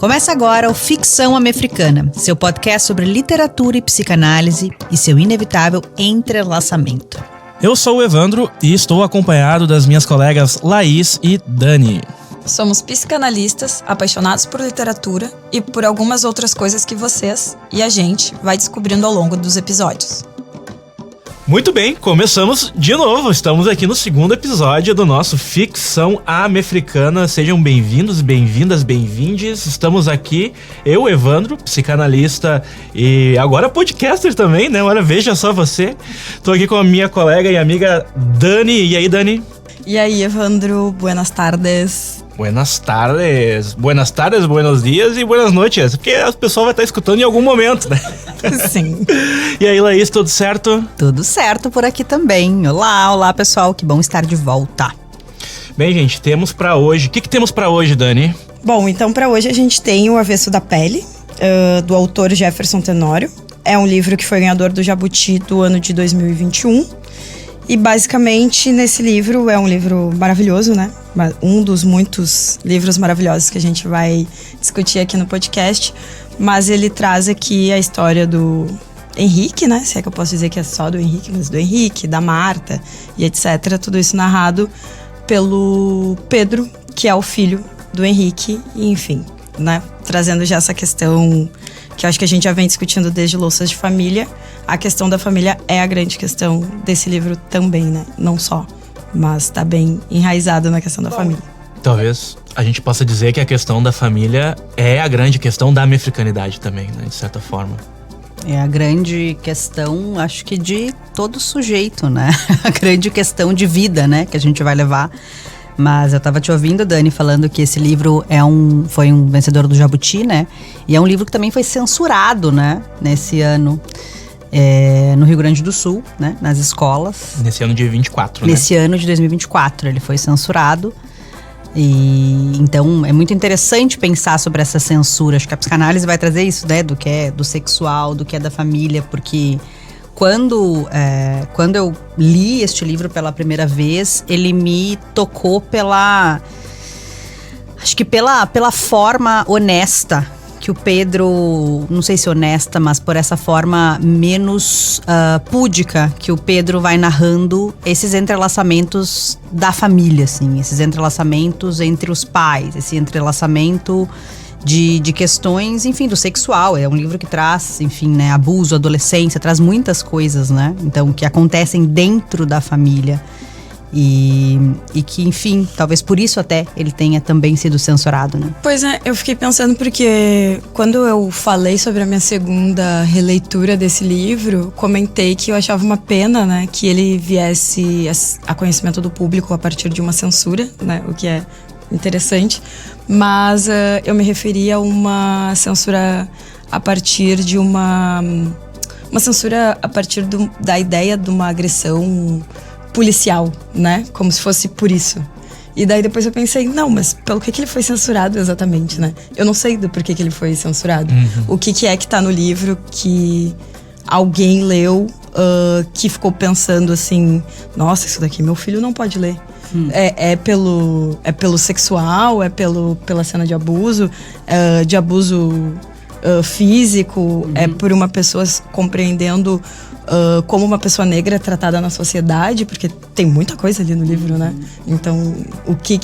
Começa agora o Ficção Americana, seu podcast sobre literatura e psicanálise e seu inevitável entrelaçamento. Eu sou o Evandro e estou acompanhado das minhas colegas Laís e Dani. Somos psicanalistas, apaixonados por literatura e por algumas outras coisas que vocês e a gente vai descobrindo ao longo dos episódios. Muito bem, começamos de novo. Estamos aqui no segundo episódio do nosso Ficção Americana. Sejam bem-vindos, bem-vindas, bem-vindes. Estamos aqui, eu, Evandro, psicanalista e agora podcaster também, né? Olha, veja só você. Tô aqui com a minha colega e amiga Dani. E aí, Dani? E aí, Evandro, buenas tardes. Buenas tardes, buenos dias e buenas noites. Porque o pessoal vai estar escutando em algum momento, né? Sim. E aí, Laís, tudo certo? Tudo certo por aqui também. Olá, pessoal, que bom estar de volta. Bem, gente, temos pra hoje... O que temos pra hoje, Dani? Bom, então pra hoje a gente tem O Avesso da Pele, do autor Jefferson Tenório. É um livro que foi ganhador do Jabuti do ano de 2021. E basicamente nesse livro, é um livro maravilhoso, né? Um dos muitos livros maravilhosos que a gente vai discutir aqui no podcast. Mas ele traz aqui a história do Henrique, né? Se é que eu posso dizer que é só do Henrique, mas do Henrique, da Marta e etc. Tudo isso narrado pelo Pedro, que é o filho do Henrique. E enfim, né? Trazendo já essa questão que eu acho que a gente já vem discutindo desde Louças de Família. A questão da família é a grande questão desse livro também, né? Não só, mas tá bem enraizado na questão da família. Talvez a gente possa dizer que a questão da família é a grande questão da americanidade também, né? De certa forma. É a grande questão, acho que de todo sujeito, né? A grande questão de vida, né? Que a gente vai levar. Mas eu tava te ouvindo, Dani, falando que esse livro foi um vencedor do Jabuti, né? E é um livro que também foi censurado, né? Nesse ano, no Rio Grande do Sul, né? Nas escolas. Nesse ano de 24, né? Nesse ano de 2024, ele foi censurado. E então é muito interessante pensar sobre essa censura. Acho que a psicanálise vai trazer isso, né? Do que é do sexual, do que é da família, porque quando eu li este livro pela primeira vez, ele me tocou pela forma honesta que o Pedro, não sei se honesta, mas por essa forma menos púdica que o Pedro vai narrando esses entrelaçamentos da família, assim, esses entrelaçamentos entre os pais, esse entrelaçamento de questões, enfim, do sexual. É um livro que traz, enfim, né, abuso, adolescência, traz muitas coisas, né? Então, que acontecem dentro da família. E que, enfim, talvez por isso até ele tenha também sido censurado, né? Pois é, eu fiquei pensando porque quando eu falei sobre a minha segunda releitura desse livro, comentei que eu achava uma pena, né, que ele viesse a conhecimento do público a partir de uma censura, né, o que é interessante, mas eu me referia a uma censura a partir de uma censura a partir da ideia de uma agressão policial, né? Como se fosse por isso. E daí depois eu pensei, não, mas pelo que ele foi censurado exatamente, né? Eu não sei do porquê que ele foi censurado. O que é que tá no livro que alguém leu que ficou pensando assim, nossa, isso daqui meu filho não pode ler. É pelo sexual, pela cena de abuso físico, é por uma pessoa compreendendo como uma pessoa negra é tratada na sociedade, porque tem muita coisa ali no livro, né? Então, o que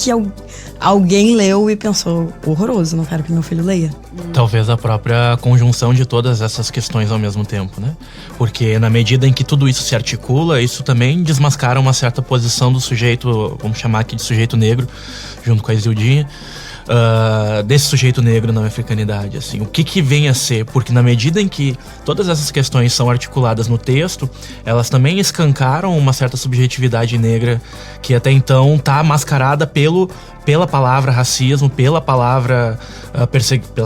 alguém leu e pensou, horroroso, não quero que meu filho leia. Talvez a própria conjunção de todas essas questões ao mesmo tempo, né? Porque na medida em que tudo isso se articula, isso também desmascara uma certa posição do sujeito, vamos chamar aqui de sujeito negro, junto com a Isildinha, desse sujeito negro na africanidade, assim, o que vem a ser, porque na medida em que todas essas questões são articuladas no texto, elas também escancaram uma certa subjetividade negra que até então está mascarada pela palavra racismo, pelas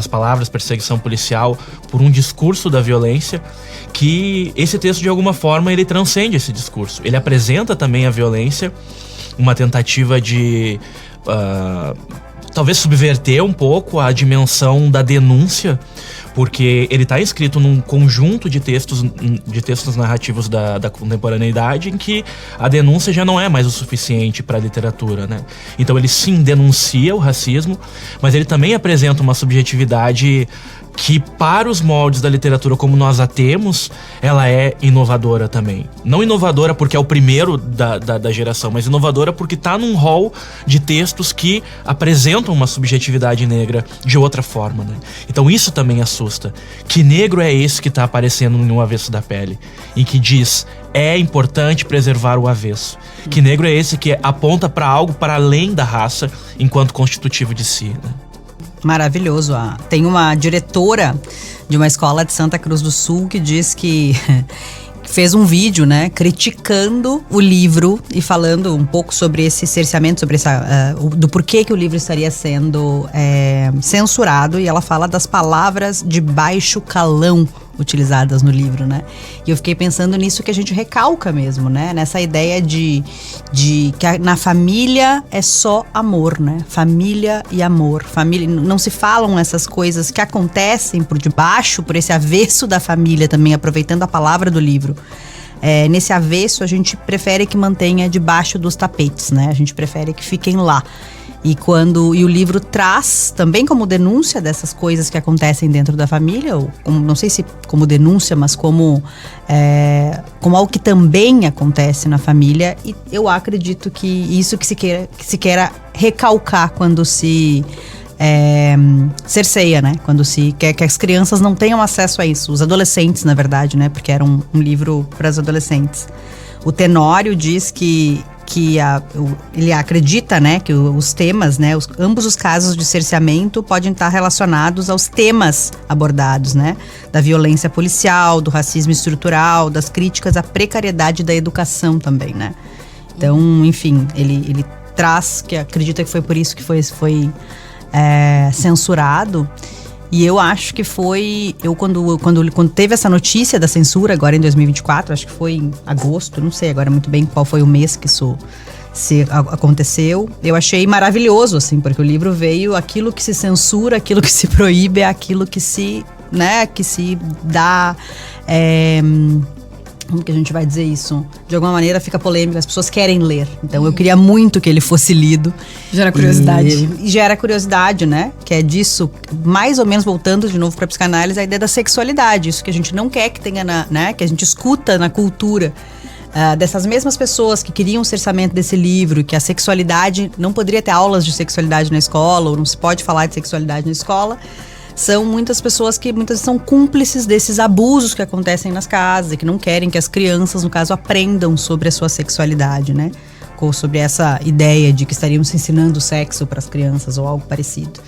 palavras perseguição policial, por um discurso da violência, que esse texto de alguma forma ele transcende esse discurso, ele apresenta também a violência, uma tentativa de talvez subverter um pouco a dimensão da denúncia, porque ele está escrito num conjunto de textos narrativos da contemporaneidade em que a denúncia já não é mais o suficiente para a literatura, né? Então ele sim denuncia o racismo, mas ele também apresenta uma subjetividade que, para os moldes da literatura como nós a temos, ela é inovadora também. Não inovadora porque é o primeiro da geração, mas inovadora porque está num rol de textos que apresentam uma subjetividade negra de outra forma, né? Então isso também assusta. Que negro é esse que está aparecendo no avesso da pele? Em que diz, é importante preservar o avesso. Que negro é esse que aponta para algo para além da raça enquanto constitutivo de si, né? Maravilhoso. Tem uma diretora de uma escola de Santa Cruz do Sul que diz que fez um vídeo, né, criticando o livro e falando um pouco sobre esse cerceamento, sobre do porquê que o livro estaria sendo censurado, e ela fala das palavras de baixo calão utilizadas no livro, né? E eu fiquei pensando nisso que a gente recalca mesmo, né? Nessa ideia de que na família é só amor, né? Família e amor. Família, não se falam essas coisas que acontecem por debaixo, por esse avesso da família também, aproveitando a palavra do livro. Nesse avesso a gente prefere que mantenha debaixo dos tapetes, né? A gente prefere que fiquem lá. E o livro traz também como denúncia dessas coisas que acontecem dentro da família, ou não sei se como denúncia, mas como algo que também acontece na família. E eu acredito que isso que se queira recalcar quando se cerceia, né? Quando se quer que as crianças não tenham acesso a isso, os adolescentes, na verdade, né? Porque era um livro para os adolescentes. O Tenório diz que ele acredita, né, que os temas, né, ambos os casos de cerceamento podem estar relacionados aos temas abordados, né, da violência policial, do racismo estrutural, das críticas à precariedade da educação também, né. Então, enfim, ele traz que acredita que foi por isso que foi censurado. E eu acho que quando teve essa notícia da censura agora em 2024, acho que foi em agosto, não sei agora muito bem qual foi o mês que isso aconteceu, eu achei maravilhoso, assim, porque o livro veio, aquilo que se censura, aquilo que se proíbe, é aquilo que se, né, que se dá... como que a gente vai dizer isso? De alguma maneira fica polêmico, as pessoas querem ler. Então eu queria muito que ele fosse lido. Gera curiosidade. E gera curiosidade, né? Que é disso, mais ou menos voltando de novo para a psicanálise, a ideia da sexualidade. Isso que a gente não quer que tenha, né? Que a gente escuta na cultura. Dessas mesmas pessoas que queriam o cerceamento desse livro, que a sexualidade, não poderia ter aulas de sexualidade na escola, ou não se pode falar de sexualidade na escola. São muitas pessoas que muitas vezes são cúmplices desses abusos que acontecem nas casas e que não querem que as crianças, no caso, aprendam sobre a sua sexualidade, né? Ou sobre essa ideia de que estaríamos ensinando sexo para as crianças ou algo parecido.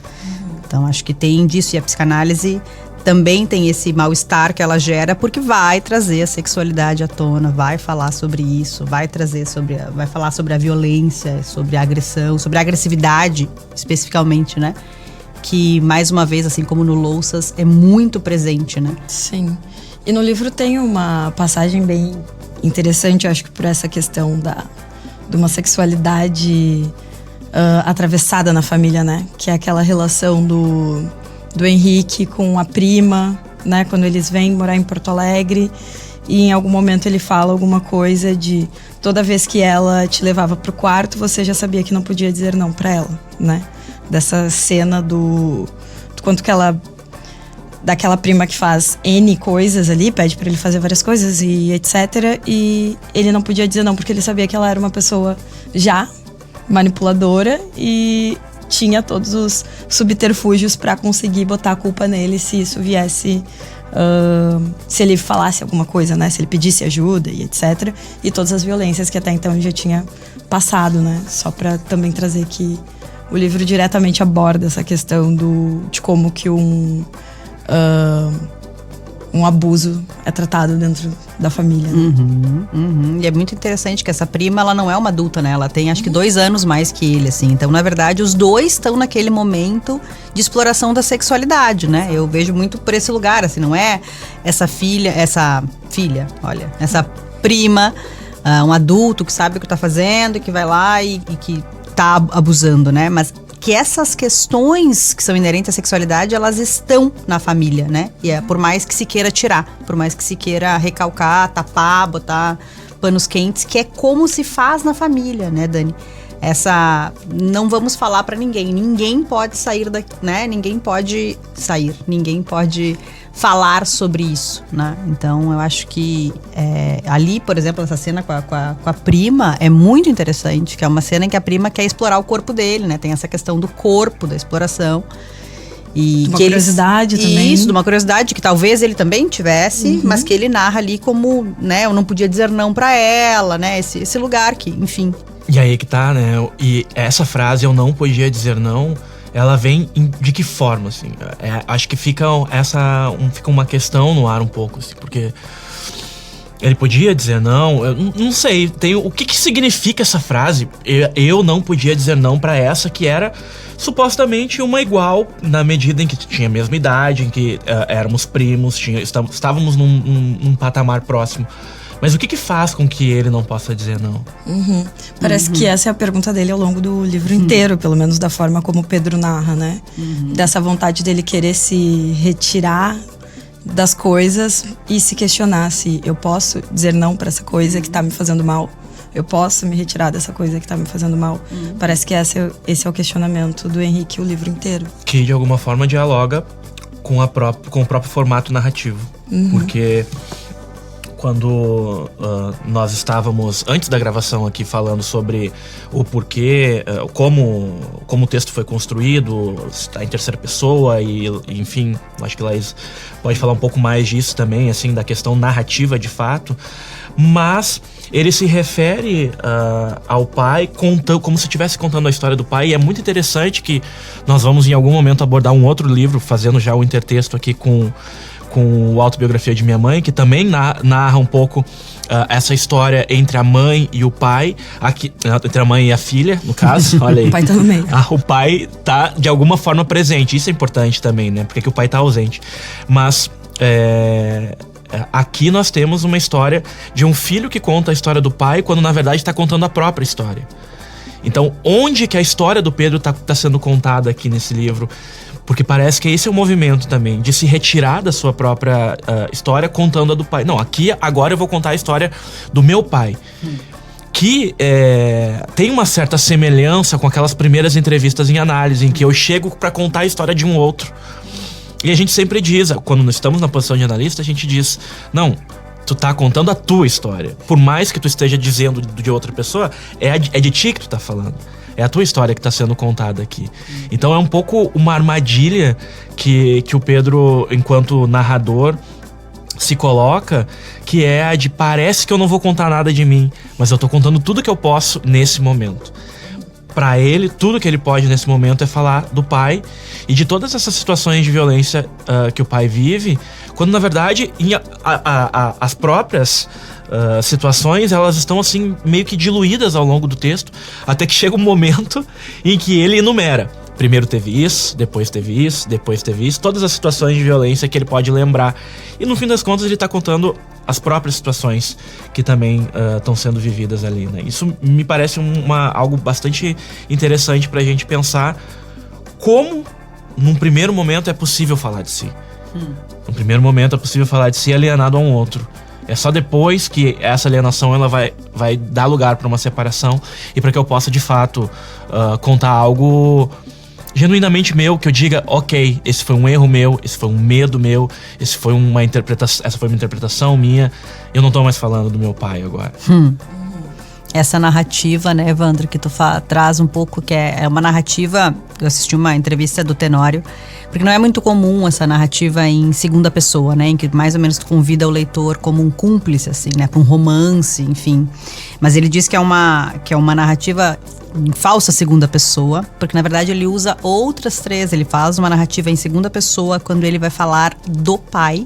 Então, acho que tem disso, e a psicanálise também tem esse mal-estar que ela gera, porque vai trazer a sexualidade à tona, vai falar sobre isso, vai falar sobre a violência, sobre a agressão, sobre a agressividade, especificamente, né? Que, mais uma vez, assim como no Louças, é muito presente, né? Sim. E no livro tem uma passagem bem interessante, eu acho que por essa questão de uma sexualidade atravessada na família, né? Que é aquela relação do Henrique com a prima, né? Quando eles vêm morar em Porto Alegre e em algum momento ele fala alguma coisa de toda vez que ela te levava pro quarto, você já sabia que não podia dizer não pra ela, né? Dessa cena do quanto que ela... daquela prima que faz N coisas ali, pede pra ele fazer várias coisas e etc. E ele não podia dizer não, porque ele sabia que ela era uma pessoa já manipuladora e tinha todos os subterfúgios pra conseguir botar a culpa nele se isso viesse... se ele falasse alguma coisa, né? Se ele pedisse ajuda e etc. E todas as violências que até então ele já tinha passado, né? Só pra também trazer que o livro diretamente aborda essa questão de como que um abuso é tratado dentro da família, né? E é muito interessante que essa prima, ela não é uma adulta, né? Ela tem acho que 2 anos mais que ele, assim. Então, na verdade, os dois estão naquele momento de exploração da sexualidade, né? Eu vejo muito por esse lugar, assim. Não é essa prima, um adulto que sabe o que tá fazendo e que vai lá e que tá abusando, né? Mas que essas questões que são inerentes à sexualidade, elas estão na família, né? E por mais que se queira tirar, por mais que se queira recalcar, tapar, botar panos quentes, que é como se faz na família, né, Dani? Não vamos falar pra ninguém pode sair daqui, né? Ninguém pode falar sobre isso, né? Então eu acho que ali, por exemplo, essa cena com a prima é muito interessante, que é uma cena em que a prima quer explorar o corpo dele, né? Tem essa questão do corpo, da exploração. E de uma curiosidade também. Isso, de uma curiosidade que talvez ele também tivesse, mas que ele narra ali como, né? Eu não podia dizer não pra ela, né? Esse lugar que, enfim. E aí que tá, né? E essa frase, eu não podia dizer não, ela vem de que forma, assim? Acho que fica uma questão no ar um pouco, assim, porque ele podia dizer não, eu não sei, o que significa essa frase? Eu não podia dizer não pra essa que era supostamente uma igual, na medida em que tinha a mesma idade, em que éramos primos, estávamos num patamar próximo. Mas o que faz com que ele não possa dizer não? Parece que essa é a pergunta dele ao longo do livro inteiro, pelo menos da forma como o Pedro narra, né? Dessa vontade dele querer se retirar das coisas e se questionar se eu posso dizer não pra essa coisa que tá me fazendo mal. Eu posso me retirar dessa coisa que tá me fazendo mal. Parece que esse é o questionamento do Henrique o livro inteiro. Que de alguma forma dialoga com o próprio formato narrativo. Porque quando nós estávamos, antes da gravação aqui, falando sobre o porquê, como o texto foi construído, está em terceira pessoa e enfim, acho que Laís pode falar um pouco mais disso também, assim, da questão narrativa de fato, mas ele se refere ao pai como se estivesse contando a história do pai, e é muito interessante que nós vamos em algum momento abordar um outro livro, fazendo já o intertexto aqui com o Autobiografia de Minha Mãe, que também narra um pouco essa história entre a mãe e o pai, entre a mãe e a filha, no caso, olha aí. O pai tá no meio. O pai tá, de alguma forma, presente, isso é importante também, né, porque o pai tá ausente. Mas, aqui nós temos uma história de um filho que conta a história do pai, quando na verdade está contando a própria história. Então, onde que a história do Pedro tá sendo contada aqui nesse livro? Porque parece que esse é o movimento também, de se retirar da sua própria história contando a do pai. Não, aqui agora eu vou contar a história do meu pai. Que tem uma certa semelhança com aquelas primeiras entrevistas em análise, em que eu chego pra contar a história de um outro. E a gente sempre diz, quando nós estamos na posição de analista, a gente diz, não, tu tá contando a tua história. Por mais que tu esteja dizendo de outra pessoa, é de ti que tu tá falando. É a tua história que está sendo contada aqui. Então é um pouco uma armadilha que o Pedro, enquanto narrador, se coloca, que é a de parece que eu não vou contar nada de mim, mas eu tô contando tudo que eu posso nesse momento. Para ele, tudo que ele pode nesse momento é falar do pai e de todas essas situações de violência que o pai vive, quando na verdade as próprias situações, elas estão assim meio que diluídas ao longo do texto, até que chega um momento em que ele enumera. Primeiro teve isso, depois teve isso, depois teve isso, todas as situações de violência que ele pode lembrar. E no fim das contas ele tá contando as próprias situações que também estão sendo vividas ali, né? Isso me parece algo bastante interessante pra gente pensar como num primeiro momento é possível falar de si. No primeiro momento é possível falar de si alienado a um outro. É só depois que essa alienação ela vai dar lugar para uma separação e para que eu possa de fato contar algo genuinamente meu, que eu diga, ok, esse foi um erro meu, esse foi um medo meu, essa foi uma interpretação minha, eu não tô mais falando do meu pai agora. Essa narrativa, né, Evandro, que tu traz um pouco, que é uma narrativa, eu assisti uma entrevista do Tenório, porque não é muito comum essa narrativa em segunda pessoa, né, em que mais ou menos tu convida o leitor como um cúmplice, assim, né, para um romance, enfim. Mas ele diz que é uma narrativa em falsa segunda pessoa, porque na verdade ele usa outras três, ele faz uma narrativa em segunda pessoa quando ele vai falar do pai,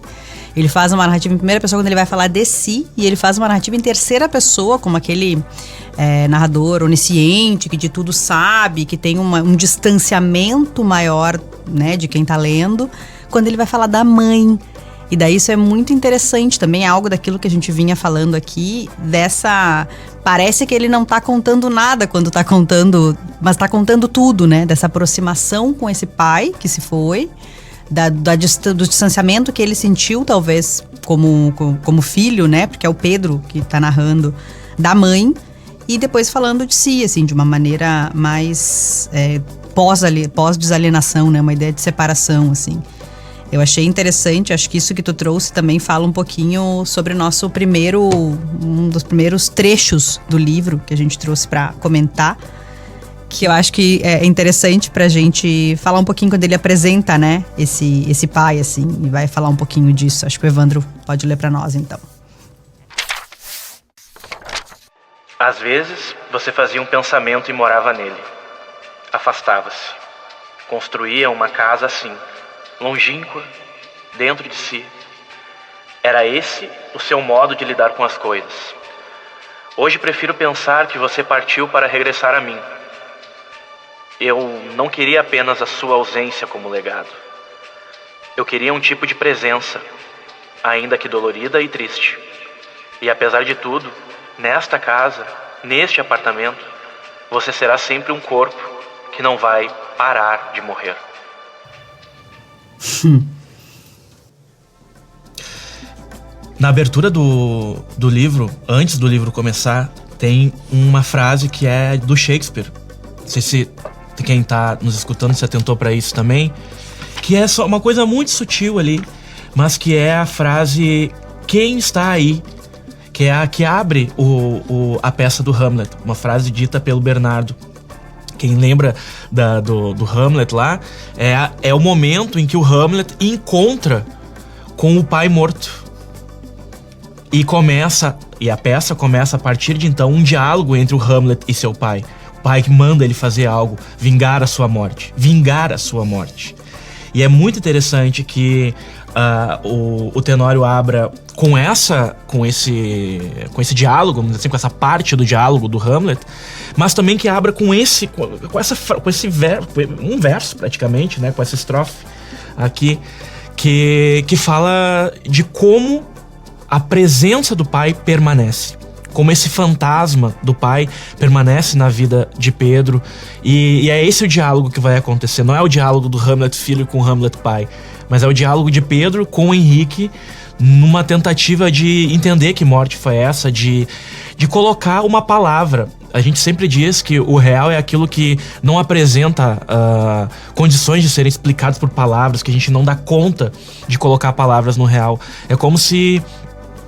ele faz uma narrativa em primeira pessoa quando ele vai falar de si, e ele faz uma narrativa em terceira pessoa, como aquele narrador onisciente, que de tudo sabe, que tem um distanciamento maior, né, de quem tá lendo, quando ele vai falar da mãe. E daí isso é muito interessante, também é algo daquilo que a gente vinha falando aqui, parece que ele não tá contando nada quando tá contando, mas tá contando tudo, né? Dessa aproximação com esse pai que se foi, do distanciamento que ele sentiu, talvez, como filho, né? Porque é o Pedro que tá narrando, da mãe, e depois falando de si, assim, de uma maneira mais pós-desalienação, né? Uma ideia de separação, assim. Eu achei interessante, acho que isso que tu trouxe também fala um pouquinho sobre um dos primeiros trechos do livro que a gente trouxe para comentar, que eu acho que é interessante pra gente falar um pouquinho quando ele apresenta, né, esse pai, assim, e vai falar um pouquinho disso. Acho que o Evandro pode ler para nós, então. Às vezes, você fazia um pensamento e morava nele. Afastava-se. Construía uma casa assim, longínqua, dentro de si. Era esse o seu modo de lidar com as coisas. Hoje prefiro pensar que você partiu para regressar a mim. Eu não queria apenas a sua ausência como legado. Eu queria um tipo de presença, ainda que dolorida e triste. E apesar de tudo, nesta casa, neste apartamento, você será sempre um corpo que não vai parar de morrer. Na abertura do livro, antes do livro começar, tem uma frase que é do Shakespeare. Não sei se quem tá nos escutando se atentou para isso também, que é só uma coisa muito sutil ali, mas que é a frase "quem está aí?", que é a que abre a peça do Hamlet, uma frase dita pelo Bernardo. Quem lembra do Hamlet lá, é o momento em que o Hamlet encontra com o pai morto. E a peça começa a partir de então um diálogo entre o Hamlet e seu pai. O pai que manda ele fazer algo, vingar a sua morte. E é muito interessante que o Tenório abra com esse diálogo, assim, com essa parte do diálogo do Hamlet, mas também que abra com um verso praticamente, né, com essa estrofe aqui, que fala de como a presença do pai permanece, como esse fantasma do pai permanece na vida de Pedro, e é esse o diálogo que vai acontecer. Não é o diálogo do Hamlet filho com o Hamlet pai, mas é o diálogo de Pedro com o Henrique, numa tentativa de entender que morte foi essa, de colocar uma palavra. A gente sempre diz que o real é aquilo que não apresenta condições de serem explicadas por palavras, que a gente não dá conta de colocar palavras no real. É como se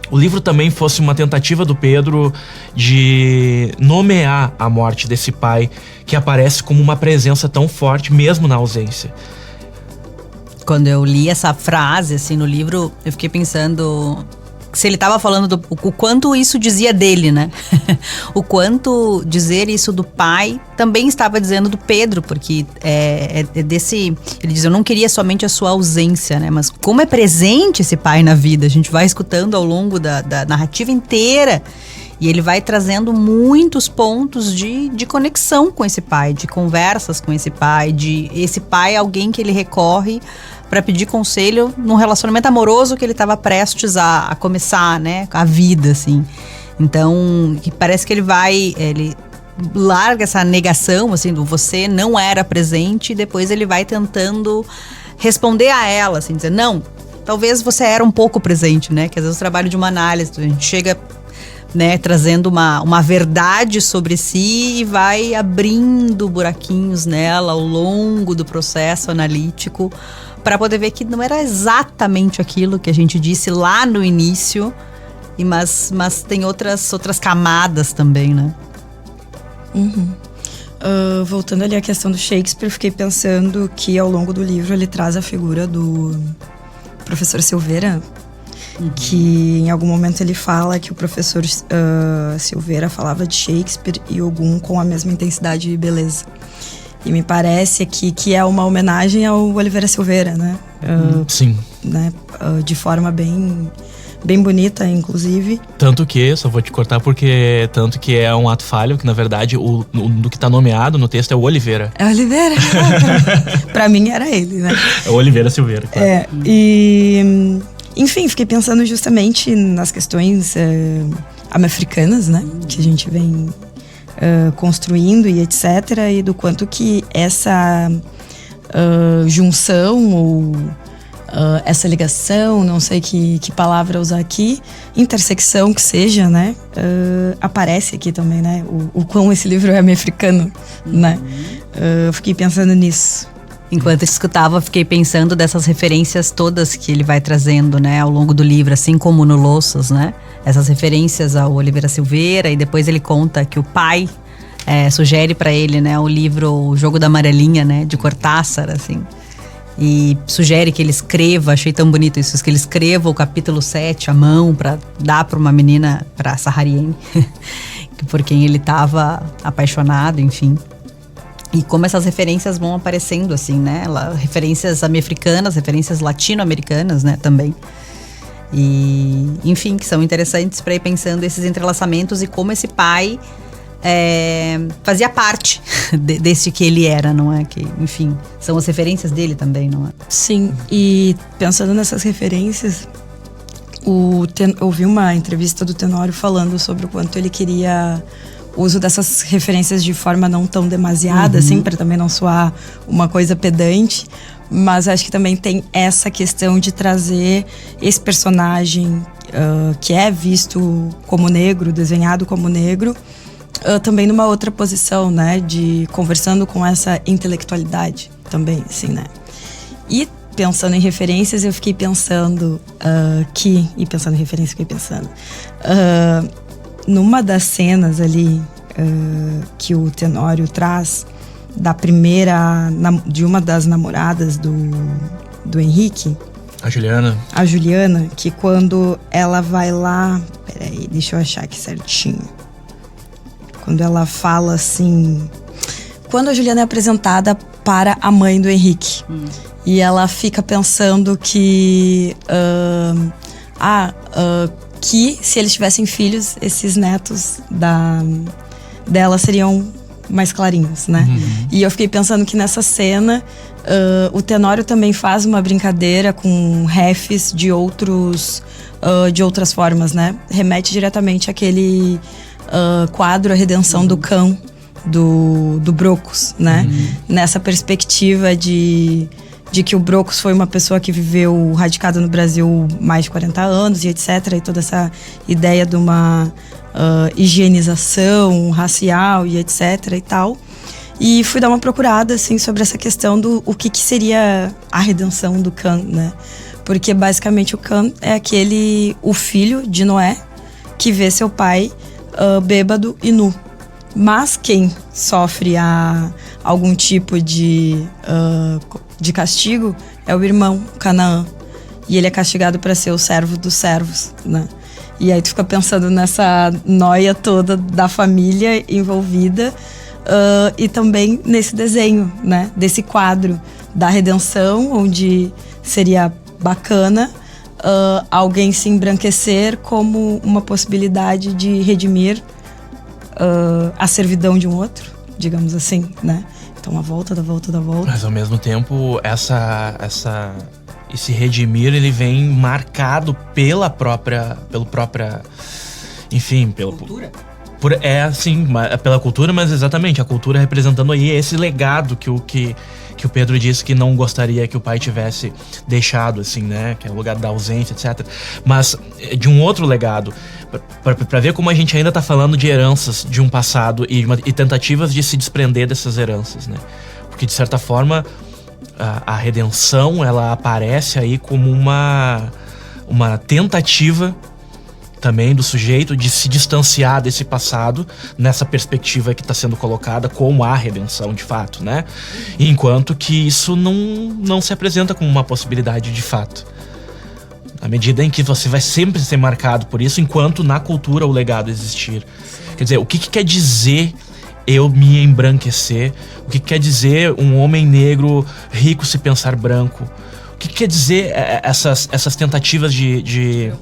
o livro também fosse uma tentativa do Pedro de nomear a morte desse pai que aparece como uma presença tão forte, mesmo na ausência. Quando eu li essa frase, assim, no livro, eu fiquei pensando se ele estava falando o quanto isso dizia dele, né? O quanto dizer isso do pai também estava dizendo do Pedro, porque desse... Ele diz, eu não queria somente a sua ausência, né? Mas como é presente esse pai na vida, a gente vai escutando ao longo da narrativa inteira, e ele vai trazendo muitos pontos de conexão com esse pai, de conversas com esse pai, de esse pai alguém que ele recorre para pedir conselho num relacionamento amoroso que ele estava prestes a começar, né, a vida, assim. Então, parece que ele larga essa negação, assim, do você não era presente, e depois ele vai tentando responder a ela, assim, dizer, não, talvez você era um pouco presente, né, que às vezes o trabalho de uma análise, a gente chega, né, trazendo uma verdade sobre si e vai abrindo buraquinhos nela ao longo do processo analítico, para poder ver que não era exatamente aquilo que a gente disse lá no início, mas tem outras camadas também, né? Uhum. Voltando ali à questão do Shakespeare, fiquei pensando que ao longo do livro ele traz a figura do professor Silveira, que em algum momento ele fala que o professor Silveira falava de Shakespeare e Ogum com a mesma intensidade e beleza. E me parece aqui que é uma homenagem ao Oliveira Silveira, né? Sim. Né? De forma bem bonita, inclusive. Tanto que, só vou te cortar porque tanto que é um ato falho, que na verdade do que tá nomeado no texto é o Oliveira. É Oliveira? Pra mim era ele, né? É o Oliveira Silveira, claro. Enfim, fiquei pensando justamente nas questões americanas, né? Que a gente vem construindo e etc. E do quanto que essa junção ou essa ligação, não sei que palavra usar aqui, intersecção que seja, né? Aparece aqui também, né? O quão esse livro é americano, né? Eu fiquei pensando nisso. Enquanto eu escutava, fiquei pensando dessas referências todas que ele vai trazendo, né, ao longo do livro, assim como no Louças, né? Essas referências ao Oliveira Silveira, e depois ele conta que o pai sugere para ele, né, o livro O Jogo da Amarelinha, né, de Cortázar, assim. E sugere que ele escreva, achei tão bonito isso, que ele escreva o capítulo 7 à mão para dar para uma menina, para Saharienne, por quem ele estava apaixonado, enfim. E como essas referências vão aparecendo, assim, né? Referências americanas, referências latino-americanas, né, também. E, enfim, que são interessantes para ir pensando esses entrelaçamentos e como esse pai fazia parte desse que ele era, não é? Que, enfim, são as referências dele também, não é? Sim, e pensando nessas referências, eu vi uma entrevista do Tenório falando sobre o quanto ele queria o uso dessas referências de forma não tão demasiada, assim, para também não soar uma coisa pedante, mas acho que também tem essa questão de trazer esse personagem que é visto como negro, desenhado como negro, também numa outra posição, né, de conversando com essa intelectualidade também, assim, né. E pensando em referências, eu fiquei pensando numa das cenas ali que o Tenório traz de uma das namoradas do Henrique, a Juliana, que quando ela vai lá, peraí, deixa eu achar aqui certinho, quando ela fala assim, quando a Juliana é apresentada para a mãe do Henrique, e ela fica pensando que que se eles tivessem filhos, esses netos dela seriam mais clarinhos, né? E eu fiquei pensando que nessa cena o Tenório também faz uma brincadeira com refs de outras formas, né? Remete diretamente àquele quadro A Redenção do Cão, do Brocos, né? Nessa perspectiva de que o Brocos foi uma pessoa que viveu radicada no Brasil mais de 40 anos e etc. E toda essa ideia de uma higienização racial e etc. e tal. E fui dar uma procurada, assim, sobre essa questão do o que seria a redenção do Cã, né? Porque basicamente o Cã é o filho de Noé, que vê seu pai bêbado e nu. Mas quem sofre algum tipo de castigo é o irmão Canaã. E ele é castigado para ser o servo dos servos, né? E aí tu fica pensando nessa noia toda da família envolvida e também nesse desenho, né? Desse quadro da redenção, onde seria bacana alguém se embranquecer como uma possibilidade de redimir a servidão de um outro, digamos assim, né? Então a volta da volta da volta. Mas ao mesmo tempo, esse redimir, ele vem marcado pela própria cultura? Pela cultura, mas exatamente, a cultura representando aí esse legado que o Pedro disse que não gostaria que o pai tivesse deixado, assim, né? Que é o lugar da ausência, etc. Mas de um outro legado, para ver como a gente ainda tá falando de heranças de um passado e tentativas de se desprender dessas heranças, né? Porque, de certa forma, a redenção, ela aparece aí como uma tentativa também do sujeito de se distanciar desse passado nessa perspectiva que está sendo colocada como a redenção de fato, né? Enquanto que isso não se apresenta como uma possibilidade de fato. À medida em que você vai sempre ser marcado por isso, enquanto na cultura o legado existir. Quer dizer, o que quer dizer eu me embranquecer? O que quer dizer um homem negro rico se pensar branco? O que quer dizer essas tentativas de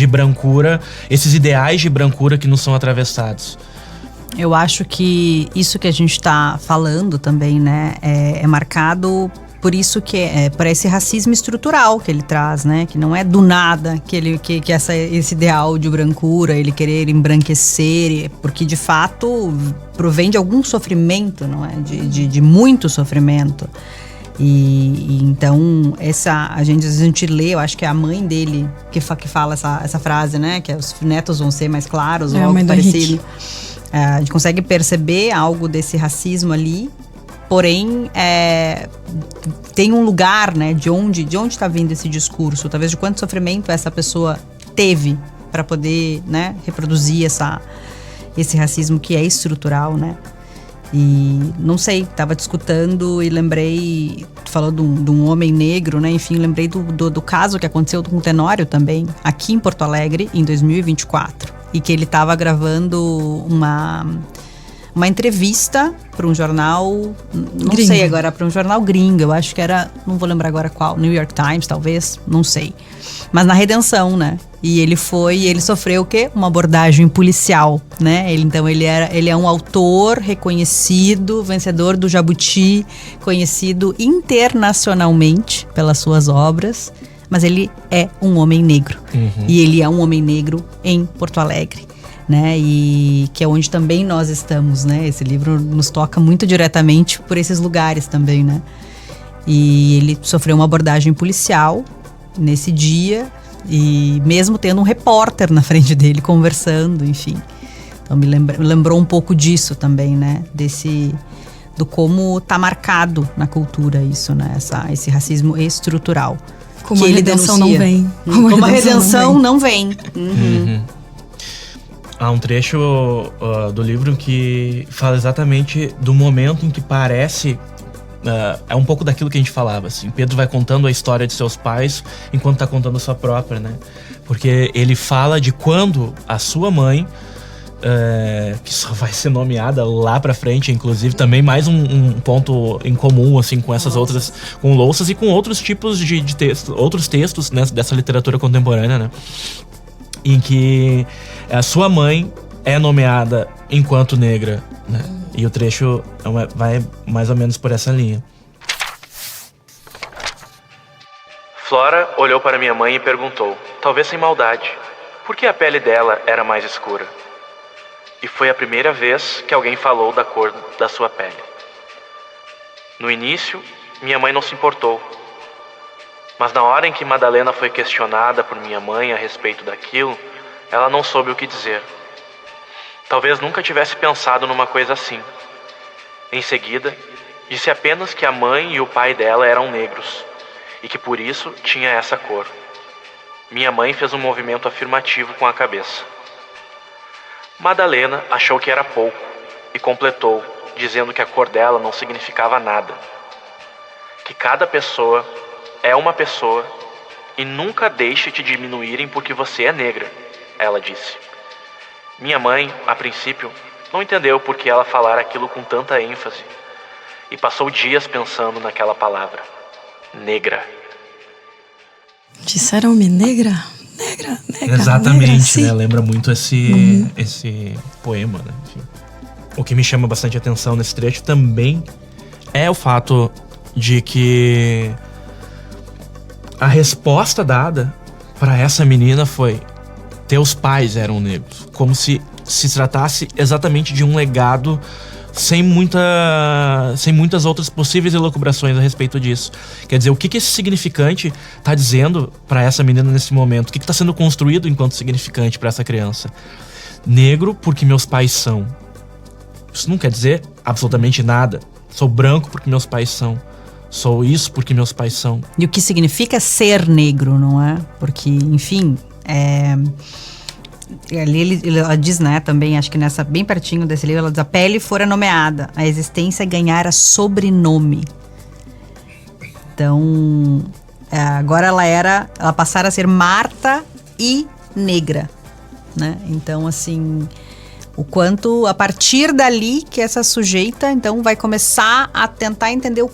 brancura, esses ideais de brancura que nos são atravessados? Eu acho que isso que a gente está falando também, né, é marcado por isso que para esse racismo estrutural que ele traz, né? Que não é do nada que esse ideal de brancura, ele querer embranquecer, porque de fato provém de algum sofrimento, não é? De muito sofrimento. E então, a gente lê, eu acho que é a mãe dele que fala essa frase, né? Que os netos vão ser mais claros ou algo parecido. A gente consegue perceber algo desse racismo ali, porém, tem um lugar, né? De onde está vindo esse discurso, talvez de quanto sofrimento essa pessoa teve para poder, né, reproduzir esse racismo que é estrutural, né? E não sei, tava te escutando e lembrei, tu falou de um homem negro, né? Enfim, lembrei do caso que aconteceu com o Tenório também, aqui em Porto Alegre, em 2024. E que ele tava gravando uma entrevista para um jornal, não gringo. Sei agora, para um jornal gringo, eu acho que era, não vou lembrar agora qual, New York Times talvez, não sei. Mas na Redenção, né? E ele sofreu o quê? Uma abordagem policial, né? Ele é um autor reconhecido, vencedor do Jabuti, conhecido internacionalmente pelas suas obras, mas ele é um homem negro. Uhum. E ele é um homem negro em Porto Alegre, né? E que é onde também nós estamos, né? Esse livro nos toca muito diretamente por esses lugares também, né? E ele sofreu uma abordagem policial nesse dia, e mesmo tendo um repórter na frente dele conversando, enfim. Então me lembrou um pouco disso também, né? Do como tá marcado na cultura isso, né? Esse racismo estrutural. Como a redenção não vem. Como a redenção não vem. Uhum. Há um trecho do livro que fala exatamente do momento em que parece... é um pouco daquilo que a gente falava, assim. Pedro vai contando a história de seus pais enquanto está contando a sua própria, né? Porque ele fala de quando a sua mãe, que só vai ser nomeada lá pra frente, inclusive, também mais um ponto em comum, assim, com essas outras, com louças e com outros tipos de textos, outros textos, né, dessa literatura contemporânea, né? Em que a sua mãe é nomeada enquanto negra, né? E o trecho vai mais ou menos por essa linha. Flora olhou para minha mãe e perguntou, talvez sem maldade, por que a pele dela era mais escura? E foi a primeira vez que alguém falou da cor da sua pele. No início, minha mãe não se importou. Mas na hora em que Madalena foi questionada por minha mãe a respeito daquilo, ela não soube o que dizer. Talvez nunca tivesse pensado numa coisa assim. Em seguida, disse apenas que a mãe e o pai dela eram negros e que por isso tinha essa cor. Minha mãe fez um movimento afirmativo com a cabeça. Madalena achou que era pouco e completou, dizendo que a cor dela não significava nada. Que cada pessoa é uma pessoa e nunca deixe te diminuírem porque você é negra, ela disse. Minha mãe, a princípio, não entendeu por que ela falara aquilo com tanta ênfase e passou dias pensando naquela palavra, negra. Disseram-me negra? Negra. Exatamente, negra, né? Lembra muito esse poema, né? Enfim. O que me chama bastante atenção nesse trecho também é o fato de que a resposta dada para essa menina foi: teus pais eram negros. Como se tratasse exatamente de um legado sem muitas outras possíveis elucubrações a respeito disso. Quer dizer, o que esse significante está dizendo para essa menina nesse momento? O que está sendo construído enquanto significante para essa criança? Negro porque meus pais são. Isso não quer dizer absolutamente nada. Sou branco porque meus pais são. Sou isso porque meus pais são. E o que significa ser negro, não é? Porque, enfim, ali ela diz, né, também, acho que bem pertinho desse livro, ela diz: a pele fora nomeada, a existência ganhara sobrenome. Então, agora ela passara a ser Marta e negra, né? Então, assim, o quanto, a partir dali que essa sujeita, então, vai começar a tentar entender o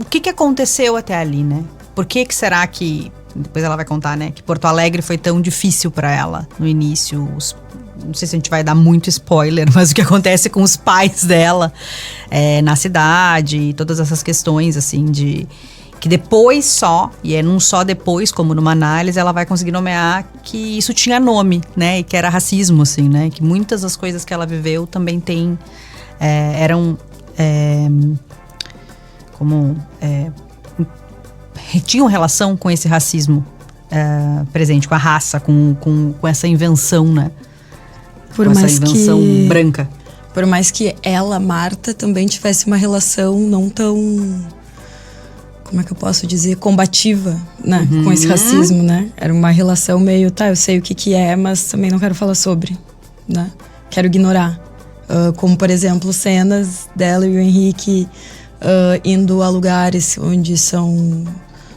que aconteceu até ali, né? Por que será que... Depois ela vai contar, né, que Porto Alegre foi tão difícil para ela no início. Não sei se a gente vai dar muito spoiler, mas o que acontece com os pais dela na cidade, todas essas questões, assim, Que depois só, e é num só depois, como numa análise, ela vai conseguir nomear que isso tinha nome, né? E que era racismo, assim, né? Que muitas das coisas que ela viveu também tinham relação com esse racismo presente, com a raça, com essa invenção, né? Por com mais essa invenção branca. Por mais que ela, Marta, também tivesse uma relação não tão... Como é que eu posso dizer? Combativa, né? Com esse racismo, né? Era uma relação meio, eu sei o que é, mas também não quero falar sobre, né? Quero ignorar. Como, por exemplo, cenas dela e o Henrique indo a lugares onde são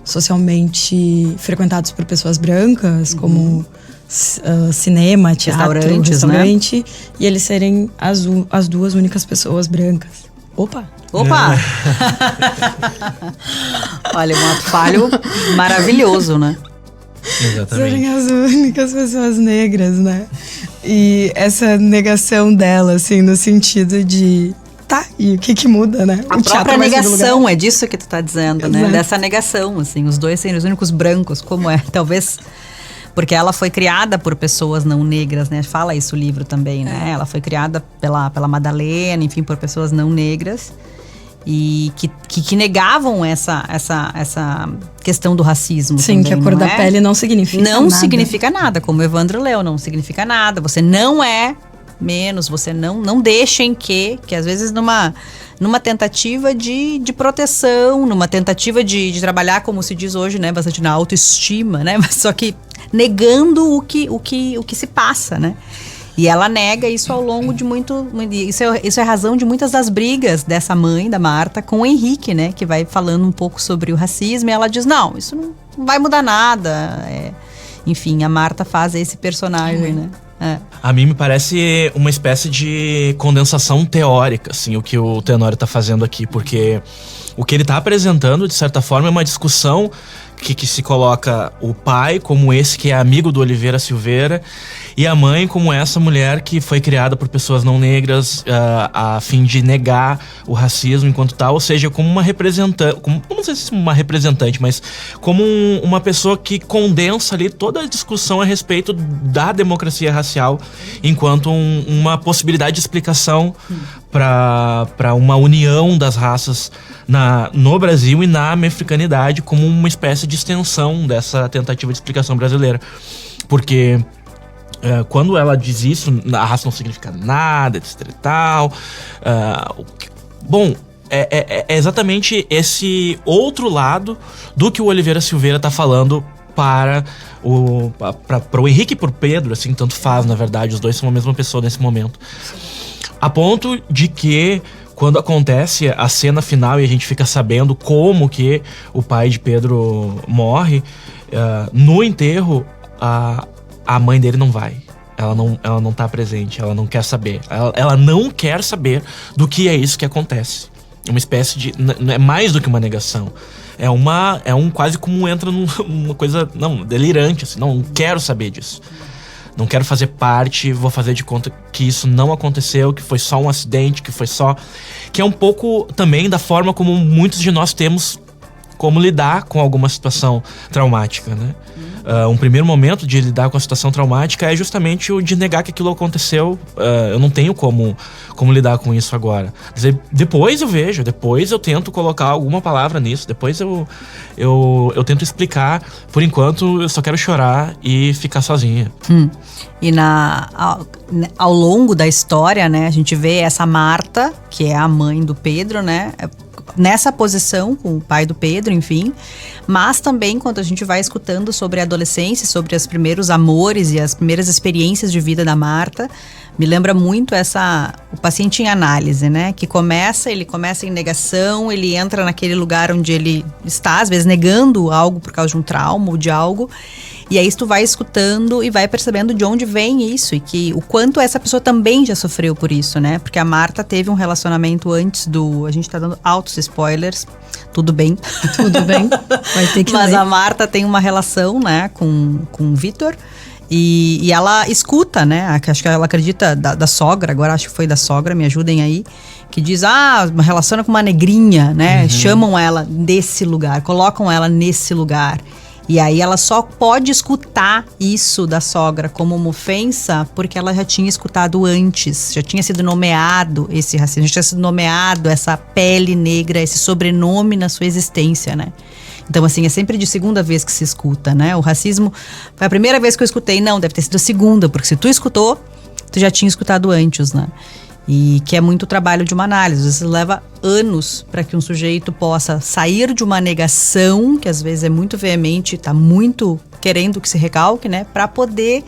socialmente frequentados por pessoas brancas, como cinema, teatro, restaurante, né? E eles serem as duas únicas pessoas brancas. Opa! Olha, um ato falho maravilhoso, né? Exatamente. Serem as únicas pessoas negras, né? E essa negação dela, assim, no sentido de... e o que muda, né? A própria negação, é disso que tu tá dizendo, né? Dessa negação, assim, os dois serem os únicos brancos, como é, talvez... Porque ela foi criada por pessoas não negras, né? Fala isso o livro também, né? Ela foi criada pela Madalena, enfim, por pessoas não negras. E que negavam essa questão do racismo. Sim, também, que a cor da pele não significa nada. Não significa nada, como o Evandro leu, não significa nada. Você não é menos, você não deixem que às vezes numa tentativa de proteção, numa tentativa de trabalhar, como se diz hoje, né, bastante na autoestima, né, mas só que negando o que se passa, né. E ela nega isso ao longo de isso é razão de muitas das brigas dessa mãe, da Marta, com o Henrique, né, que vai falando um pouco sobre o racismo, e ela diz, não, isso não vai mudar nada. Enfim, a Marta faz esse personagem, né. A mim me parece uma espécie de condensação teórica, assim, o que o Tenório tá fazendo aqui, porque o que ele tá apresentando, de certa forma, é uma discussão que se coloca o pai como esse que é amigo do Oliveira Silveira e a mãe como essa mulher que foi criada por pessoas não negras a fim de negar o racismo enquanto tal, ou seja, como uma representante, não sei se uma representante, mas como uma pessoa que condensa ali toda a discussão a respeito da democracia racial enquanto uma possibilidade de explicação para uma união das raças no Brasil e na americanidade como uma espécie de extensão dessa tentativa de explicação brasileira. Porque quando ela diz isso, a raça não significa nada, etc e tal. Bom, é exatamente esse outro lado do que o Oliveira Silveira está falando para o Henrique e para o Pedro, assim, tanto faz, na verdade, os dois são a mesma pessoa nesse momento. A ponto de que, quando acontece a cena final e a gente fica sabendo como que o pai de Pedro morre, no enterro, a mãe dele não vai. Ela não tá presente, ela não quer saber. Ela não quer saber do que é isso que acontece. É uma espécie de... Não é mais do que uma negação. É quase como entra numa coisa delirante, assim. Não quero saber disso. Não quero fazer parte, vou fazer de conta que isso não aconteceu, que foi só um acidente, que é um pouco também da forma como muitos de nós temos como lidar com alguma situação traumática, né? Um primeiro momento de lidar com a situação traumática é justamente o de negar que aquilo aconteceu. Eu não tenho como lidar com isso agora. Depois eu vejo, depois eu tento colocar alguma palavra nisso, depois eu tento explicar. Por enquanto, eu só quero chorar e ficar sozinha. E ao longo da história, né, a gente vê essa Marta, que é a mãe do Pedro, né, nessa posição com o pai do Pedro, enfim. Mas também quando a gente vai escutando sobre a adolescência, sobre os primeiros amores e as primeiras experiências de vida da Marta, me lembra muito o paciente em análise, né? Que ele começa em negação, ele entra naquele lugar onde ele está, às vezes negando algo por causa de um trauma ou de algo. E aí tu vai escutando e vai percebendo de onde vem isso e que o quanto essa pessoa também já sofreu por isso, né? Porque a Marta teve um relacionamento antes a gente tá dando altos spoilers, tudo bem. Tudo bem, vai ter que Mas ler. a Marta tem uma relação, né, com o Vitor e ela escuta, né? Acho que ela acredita da sogra, agora acho que foi da sogra, me ajudem aí, que diz, relaciona com uma negrinha, né? Chamam ela desse lugar, colocam ela nesse lugar. E aí ela só pode escutar isso da sogra como uma ofensa porque ela já tinha escutado antes, já tinha sido nomeado esse racismo, já tinha sido nomeado essa pele negra, esse sobrenome na sua existência, né? Então, assim, é sempre de segunda vez que se escuta, né? O racismo, foi a primeira vez que eu escutei, não, deve ter sido a segunda, porque se tu escutou, tu já tinha escutado antes, né? E que é muito trabalho de uma análise. Às vezes leva anos para que um sujeito possa sair de uma negação, que às vezes é muito veemente, está muito querendo que se recalque, né? Para poder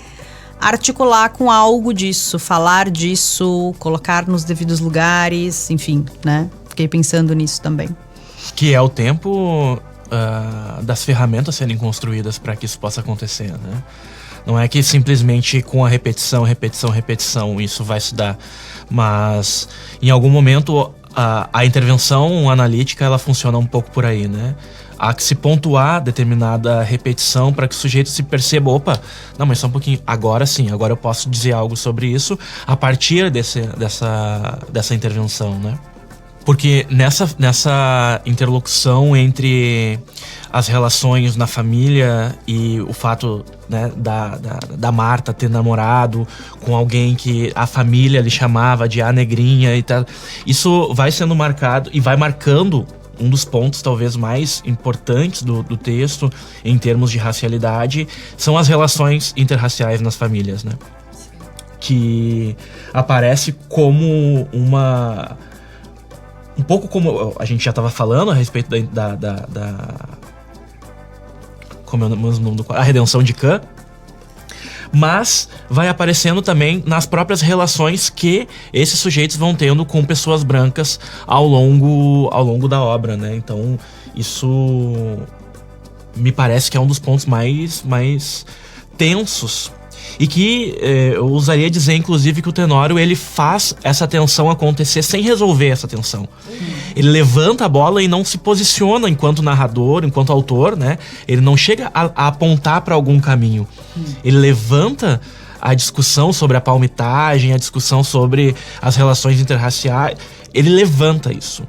articular com algo disso, falar disso, colocar nos devidos lugares, enfim, né? Fiquei pensando nisso também. Que é o tempo das ferramentas serem construídas para que isso possa acontecer, né? Não é que simplesmente com a repetição isso vai se dar. Mas em algum momento a intervenção analítica ela funciona um pouco por aí, né? Há que se pontuar determinada repetição para que o sujeito se perceba, opa, não, mas só um pouquinho, agora sim, agora eu posso dizer algo sobre isso a partir dessa intervenção, né? Porque nessa interlocução entre as relações na família e o fato, né, da Marta ter namorado com alguém que a família lhe chamava de a negrinha e tal, isso vai sendo marcado e vai marcando um dos pontos talvez mais importantes do texto em termos de racialidade, são as relações interraciais nas famílias, né? Que aparece como um pouco como a gente já estava falando a respeito como é o nome do quadro? A Redenção de Cã, mas vai aparecendo também nas próprias relações que esses sujeitos vão tendo com pessoas brancas ao longo da obra, né? Então isso me parece que é um dos pontos mais tensos. E que eu usaria dizer, inclusive, que o Tenório, ele faz essa tensão acontecer sem resolver essa tensão. Ele levanta a bola e não se posiciona enquanto narrador, enquanto autor, né? Ele não chega a apontar para algum caminho. Ele levanta a discussão sobre a palmitagem, a discussão sobre as relações interraciais. Ele levanta isso.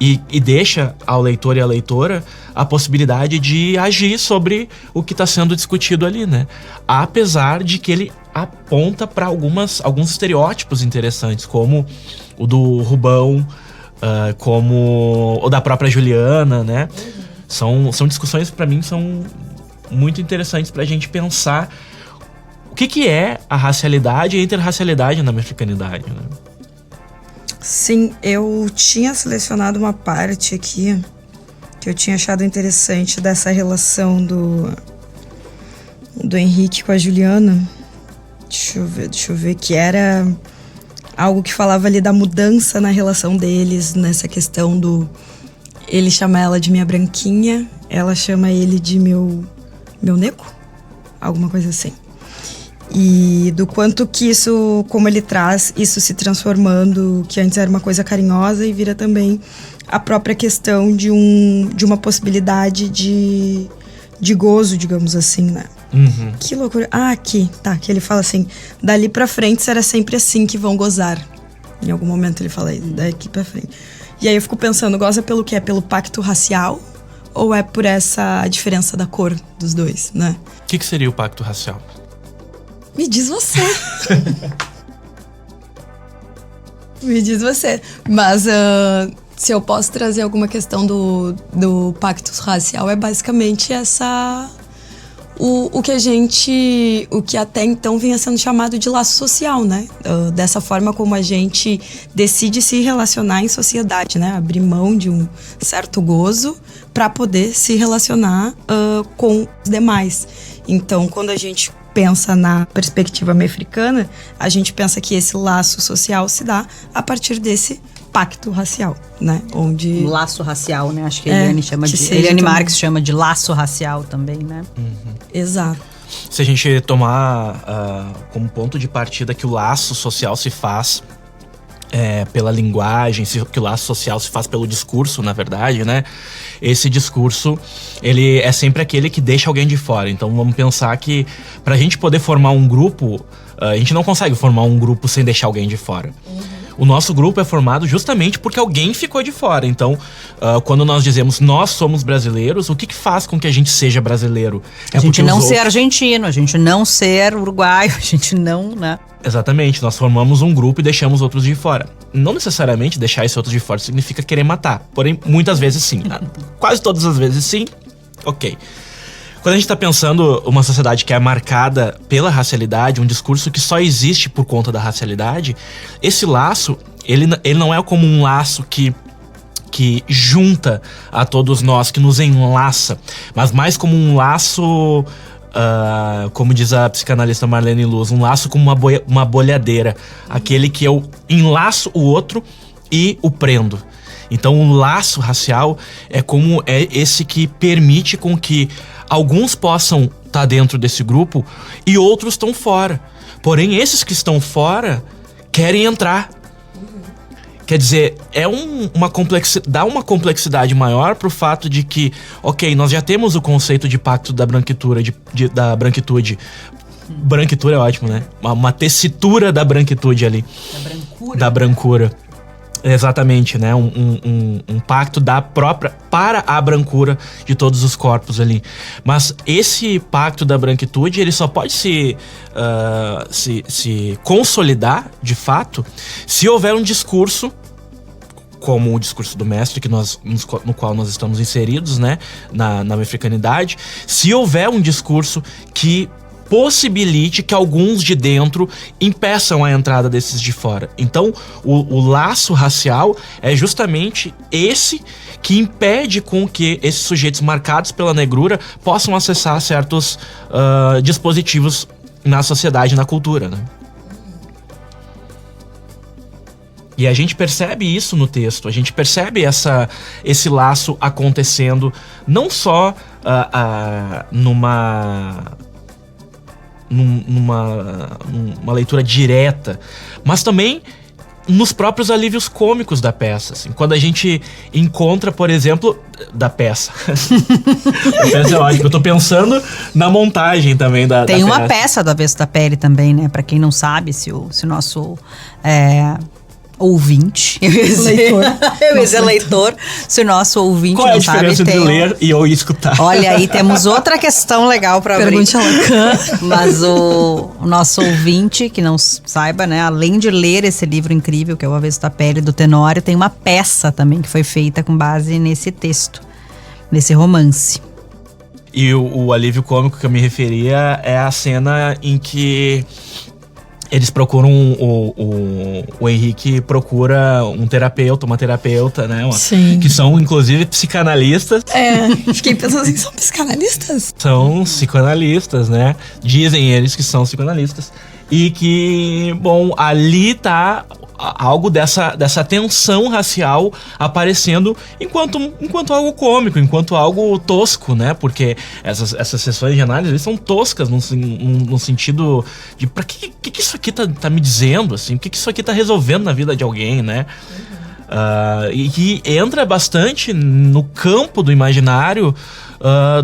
E deixa ao leitor e à leitora a possibilidade de agir sobre o que está sendo discutido ali, né? Apesar de que ele aponta para alguns estereótipos interessantes, como o do Rubão, como o da própria Juliana, né? São discussões que para mim são muito interessantes para a gente pensar o que é a racialidade e a interracialidade na mexicanidade, né? Sim, eu tinha selecionado uma parte aqui que eu tinha achado interessante dessa relação do Henrique com a Juliana. Deixa eu ver, que era algo que falava ali da mudança na relação deles, nessa questão do... Ele chama ela de minha branquinha, ela chama ele de meu neco, alguma coisa assim. E do quanto que isso, como ele traz, isso se transformando, que antes era uma coisa carinhosa e vira também a própria questão de uma possibilidade de gozo, digamos assim, né? Uhum. Que loucura. Aqui, tá, que ele fala assim, dali pra frente será sempre assim que vão gozar. Em algum momento ele fala isso, daqui pra frente. E aí eu fico pensando, goza pelo quê? Pelo pacto racial? Ou é por essa diferença da cor dos dois, né? O que seria o pacto racial? Me diz você. Me diz você. Mas se eu posso trazer alguma questão do pacto racial, é basicamente o que até então vinha sendo chamado de laço social, né? Dessa forma como a gente decide se relacionar em sociedade, né? Abrir mão de um certo gozo para poder se relacionar com os demais. Então, quando a gente pensa na perspectiva mefricana, a gente pensa que esse laço social se dá a partir desse pacto racial, né? Onde... Laço racial, né? Acho que a Eliane chama de... Eliane Marques chama de laço racial também, né? Uhum. Exato. Se a gente tomar como ponto de partida que o laço social se faz pela linguagem, que o laço social se faz pelo discurso, na verdade, né? Esse discurso, ele é sempre aquele que deixa alguém de fora. Então vamos pensar que pra gente poder formar um grupo, a gente não consegue formar um grupo sem deixar alguém de fora. O nosso grupo é formado justamente porque alguém ficou de fora. Então, quando nós dizemos nós somos brasileiros, o que faz com que a gente seja brasileiro? A gente não ser argentino, a gente não ser uruguaio, a gente não, né? Exatamente, nós formamos um grupo e deixamos outros de fora. Não necessariamente deixar esse outro de fora significa querer matar, porém muitas vezes sim. Quase todas as vezes sim, ok. Quando a gente está pensando uma sociedade que é marcada pela racialidade, um discurso que só existe por conta da racialidade, esse laço, ele não é como um laço que junta a todos nós, que nos enlaça, mas mais como um laço, como diz a psicanalista Marlene Luz, um laço como uma bolhadeira, aquele que eu enlaço o outro e o prendo. Então o laço racial é esse que permite com que alguns possam estar dentro desse grupo e outros estão fora. Porém, esses que estão fora querem entrar. Quer dizer, dá uma complexidade maior pro fato de que, ok, nós já temos o conceito de pacto da branquitude, da branquitude. Branquitura é ótimo, né? Uma tessitura da branquitude ali. Da brancura. Exatamente, né? Um pacto para a brancura de todos os corpos ali. Mas esse pacto da branquitude, ele só pode se consolidar, de fato, se houver um discurso, como o discurso do mestre, no qual nós estamos inseridos, né? Na africanidade. Se houver um discurso que possibilite que alguns de dentro impeçam a entrada desses de fora. Então, o laço racial é justamente esse que impede com que esses sujeitos marcados pela negrura possam acessar certos dispositivos na sociedade, na cultura, né? E a gente percebe isso no texto, a gente percebe esse laço acontecendo não só numa leitura direta, mas também nos próprios alívios cômicos da peça, assim. Quando a gente encontra, por exemplo, da peça. A peça é ótima. Eu tô pensando na montagem também da Tem uma peça do Avesso da Pele também, né? Pra quem não sabe, se o nosso ouvinte, eu ia dizer leitor, se o nosso ouvinte não sabe... Qual é a diferença entre ler e ou escutar? Olha, aí temos outra questão legal pra abrir. Pergunte a Lacan. Mas o nosso ouvinte, que não saiba, né, além de ler esse livro incrível, que é o Avesso da Pele, do Tenório, tem uma peça também que foi feita com base nesse texto, nesse romance. E o alívio cômico que eu me referia é a cena em que eles procuram, o Henrique procura uma terapeuta, né? Sim. Que são, inclusive, psicanalistas. Fiquei pensando assim, são psicanalistas? São psicanalistas, né? Dizem eles que são psicanalistas. E que, bom, ali tá algo dessa tensão racial aparecendo enquanto algo cômico, enquanto algo tosco, né? Porque essas sessões de análise são toscas no sentido de pra que isso aqui tá me dizendo, assim? O que isso aqui tá resolvendo na vida de alguém, né? E que entra bastante no campo do imaginário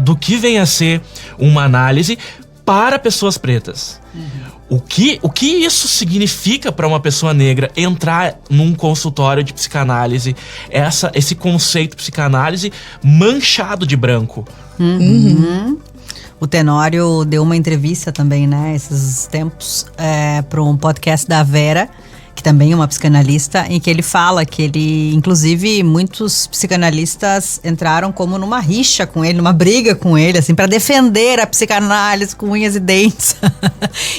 do que vem a ser uma análise para pessoas pretas. O que isso significa para uma pessoa negra entrar num consultório de psicanálise, esse conceito de psicanálise manchado de branco? O Tenório deu uma entrevista também, né, esses tempos, para um podcast da Vera, que também é uma psicanalista, em que ele fala que ele, inclusive, muitos psicanalistas entraram como numa rixa com ele, numa briga com ele, assim, para defender a psicanálise com unhas e dentes,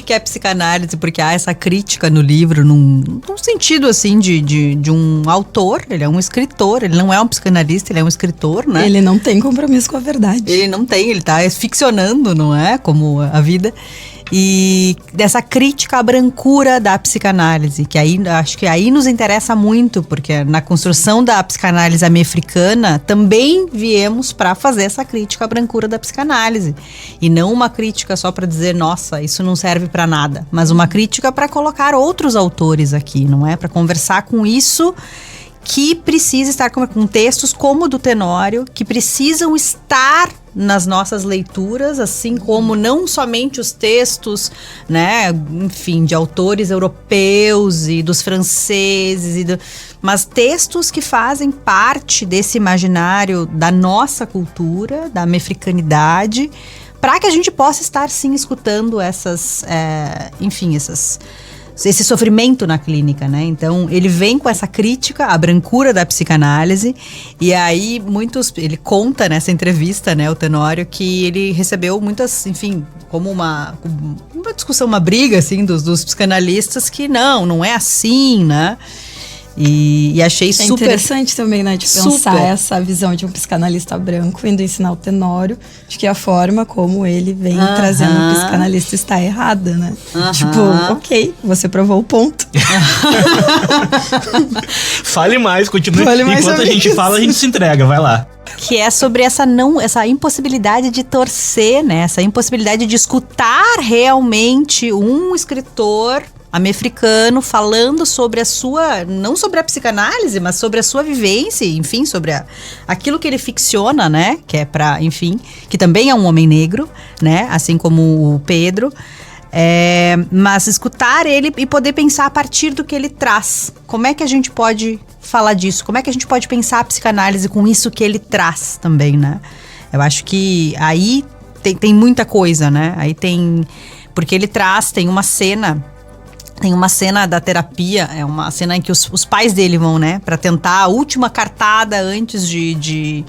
que é a psicanálise, porque há essa crítica no livro, num sentido, assim, de um autor, ele é um escritor, ele não é um psicanalista, ele é um escritor, né? Ele não tem compromisso com a verdade. Ele não tem, ele tá ficcionando, não é? Como a vida. E dessa crítica à brancura da psicanálise, que aí acho que aí nos interessa muito, porque na construção da psicanálise amiafricana também viemos para fazer essa crítica à brancura da psicanálise, e não uma crítica só para dizer, nossa, isso não serve para nada, mas uma crítica para colocar outros autores aqui, não é? Para conversar com isso que precisa estar com textos como o do Tenório, que precisam estar nas nossas leituras, assim como não somente os textos, né, enfim, de autores europeus e dos franceses, mas textos que fazem parte desse imaginário da nossa cultura, da mefricanidade, para que a gente possa estar, sim, escutando esse sofrimento na clínica, né? Então, ele vem com essa crítica à brancura da psicanálise, e aí ele conta nessa entrevista, né, o Tenório, que ele recebeu muitas, enfim, como uma discussão, uma briga, assim, dos psicanalistas, que não é assim, né? E achei super interessante também, né, de pensar essa visão de um psicanalista branco indo ensinar o Tenório, de que a forma como ele vem trazendo o psicanalista está errada, né? Tipo, ok, você provou o ponto. Fale mais, continue. Enquanto a gente isso. fala, a gente se entrega, vai lá. Que é sobre essa impossibilidade de torcer, né? Essa impossibilidade de escutar realmente um escritor americano falando sobre não sobre a psicanálise, mas sobre a sua vivência, enfim, sobre aquilo que ele ficciona, né? Que é que também é um homem negro, né? Assim como o Pedro. Mas escutar ele e poder pensar a partir do que ele traz. Como é que a gente pode falar disso? Como é que a gente pode pensar a psicanálise com isso que ele traz também, né? Eu acho que aí tem muita coisa, né? Porque ele tem uma cena da terapia, é uma cena em que os pais dele vão, né, pra tentar a última cartada antes de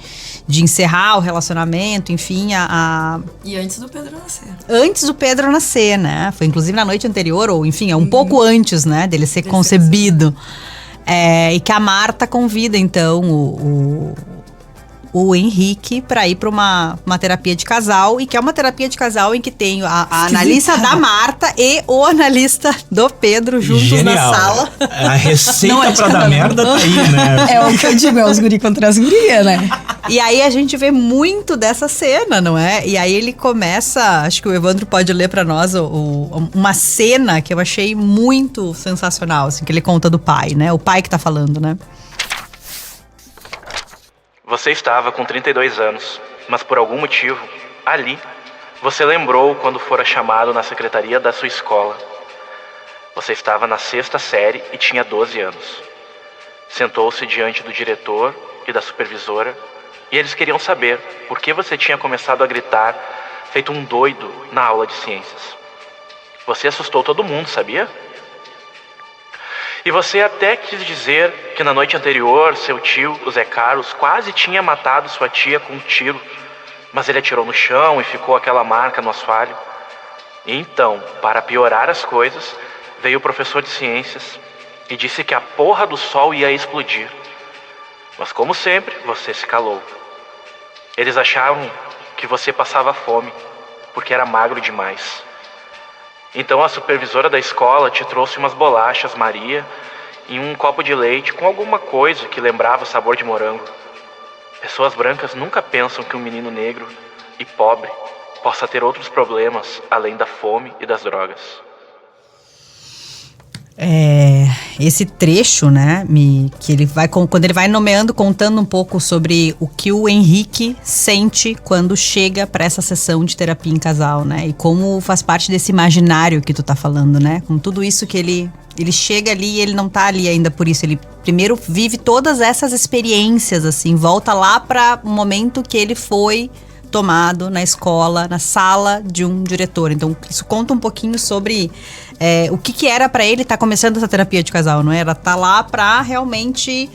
encerrar o relacionamento, enfim, E antes do Pedro nascer. Antes do Pedro nascer, né? Foi inclusive na noite anterior, ou enfim, um pouco antes, né, dele ser concebido. E que a Marta convida, então, o Henrique para ir para uma terapia de casal, e que é uma terapia de casal em que tem a analista da Marta e o analista do Pedro juntos. Genial. Na sala. A receita pra dar merda tá aí, né? É o que eu digo, é os guri contra as gurias, né? E aí a gente vê muito dessa cena, não é? E aí ele começa, acho que o Evandro pode ler para nós uma cena que eu achei muito sensacional, assim, que ele conta do pai, né? O pai que tá falando, né? Você estava com 32 anos, mas por algum motivo, ali, você lembrou quando fora chamado na secretaria da sua escola. Você estava na 6ª série e tinha 12 anos. Sentou-se diante do diretor e da supervisora, e eles queriam saber por que você tinha começado a gritar, feito um doido, na aula de ciências. Você assustou todo mundo, sabia? E você até quis dizer que na noite anterior, seu tio, o Zé Carlos, quase tinha matado sua tia com um tiro, mas ele atirou no chão e ficou aquela marca no assoalho. E então, para piorar as coisas, veio o professor de ciências e disse que a porra do sol ia explodir. Mas como sempre, você se calou. Eles acharam que você passava fome, porque era magro demais. Então a supervisora da escola te trouxe umas bolachas Maria e um copo de leite com alguma coisa que lembrava o sabor de morango. Pessoas brancas nunca pensam que um menino negro e pobre possa ter outros problemas além da fome e das drogas. Esse trecho, né, que ele vai, quando ele vai nomeando, contando um pouco sobre o que o Henrique sente quando chega para essa sessão de terapia em casal, né, e como faz parte desse imaginário que tu tá falando, né, com tudo isso que ele chega ali e ele não tá ali ainda por isso, ele primeiro vive todas essas experiências, assim, volta lá para o momento que ele foi tomado na escola, na sala de um diretor. Então, isso conta um pouquinho sobre o que era para ele estar começando essa terapia de casal, não é? Ela tá lá para realmente,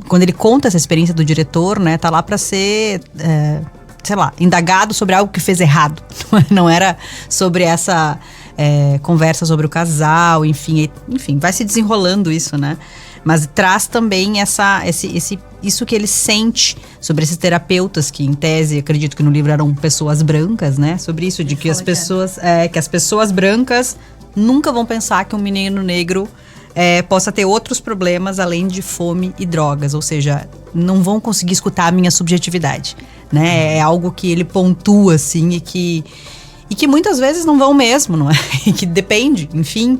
quando ele conta essa experiência do diretor, né, tá lá para ser, sei lá, indagado sobre algo que fez errado. Não era sobre essa conversa sobre o casal, enfim, vai se desenrolando isso, né? Mas traz também isso que ele sente sobre esses terapeutas que, em tese, acredito que no livro eram pessoas brancas, né? Sobre isso, de que as pessoas brancas nunca vão pensar que um menino negro possa ter outros problemas além de fome e drogas. Ou seja, não vão conseguir escutar a minha subjetividade, né? É algo que ele pontua, assim, e que muitas vezes não vão mesmo, não é? E que depende, enfim.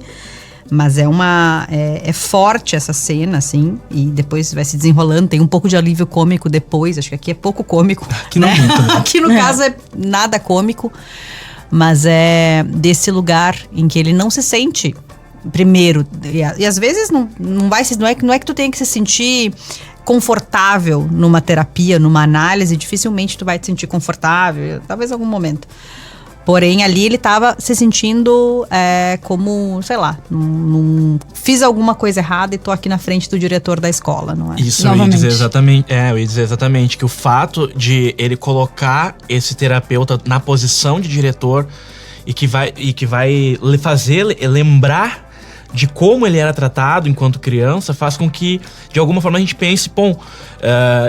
Mas é forte essa cena, assim, e depois vai se desenrolando. Tem um pouco de alívio cômico depois. Acho que aqui é pouco cômico. Aqui não muito, né? Aqui no caso é nada cômico. Mas é desse lugar em que ele não se sente primeiro. E às vezes não é que tu tenha que se sentir confortável numa terapia, numa análise. Dificilmente tu vai te sentir confortável, talvez em algum momento. Porém, ali ele tava se sentindo como, sei lá, fiz alguma coisa errada e tô aqui na frente do diretor da escola, não é? Isso, eu ia dizer exatamente que o fato de ele colocar esse terapeuta na posição de diretor e que vai fazer lembrar de como ele era tratado enquanto criança, faz com que, de alguma forma, a gente pense,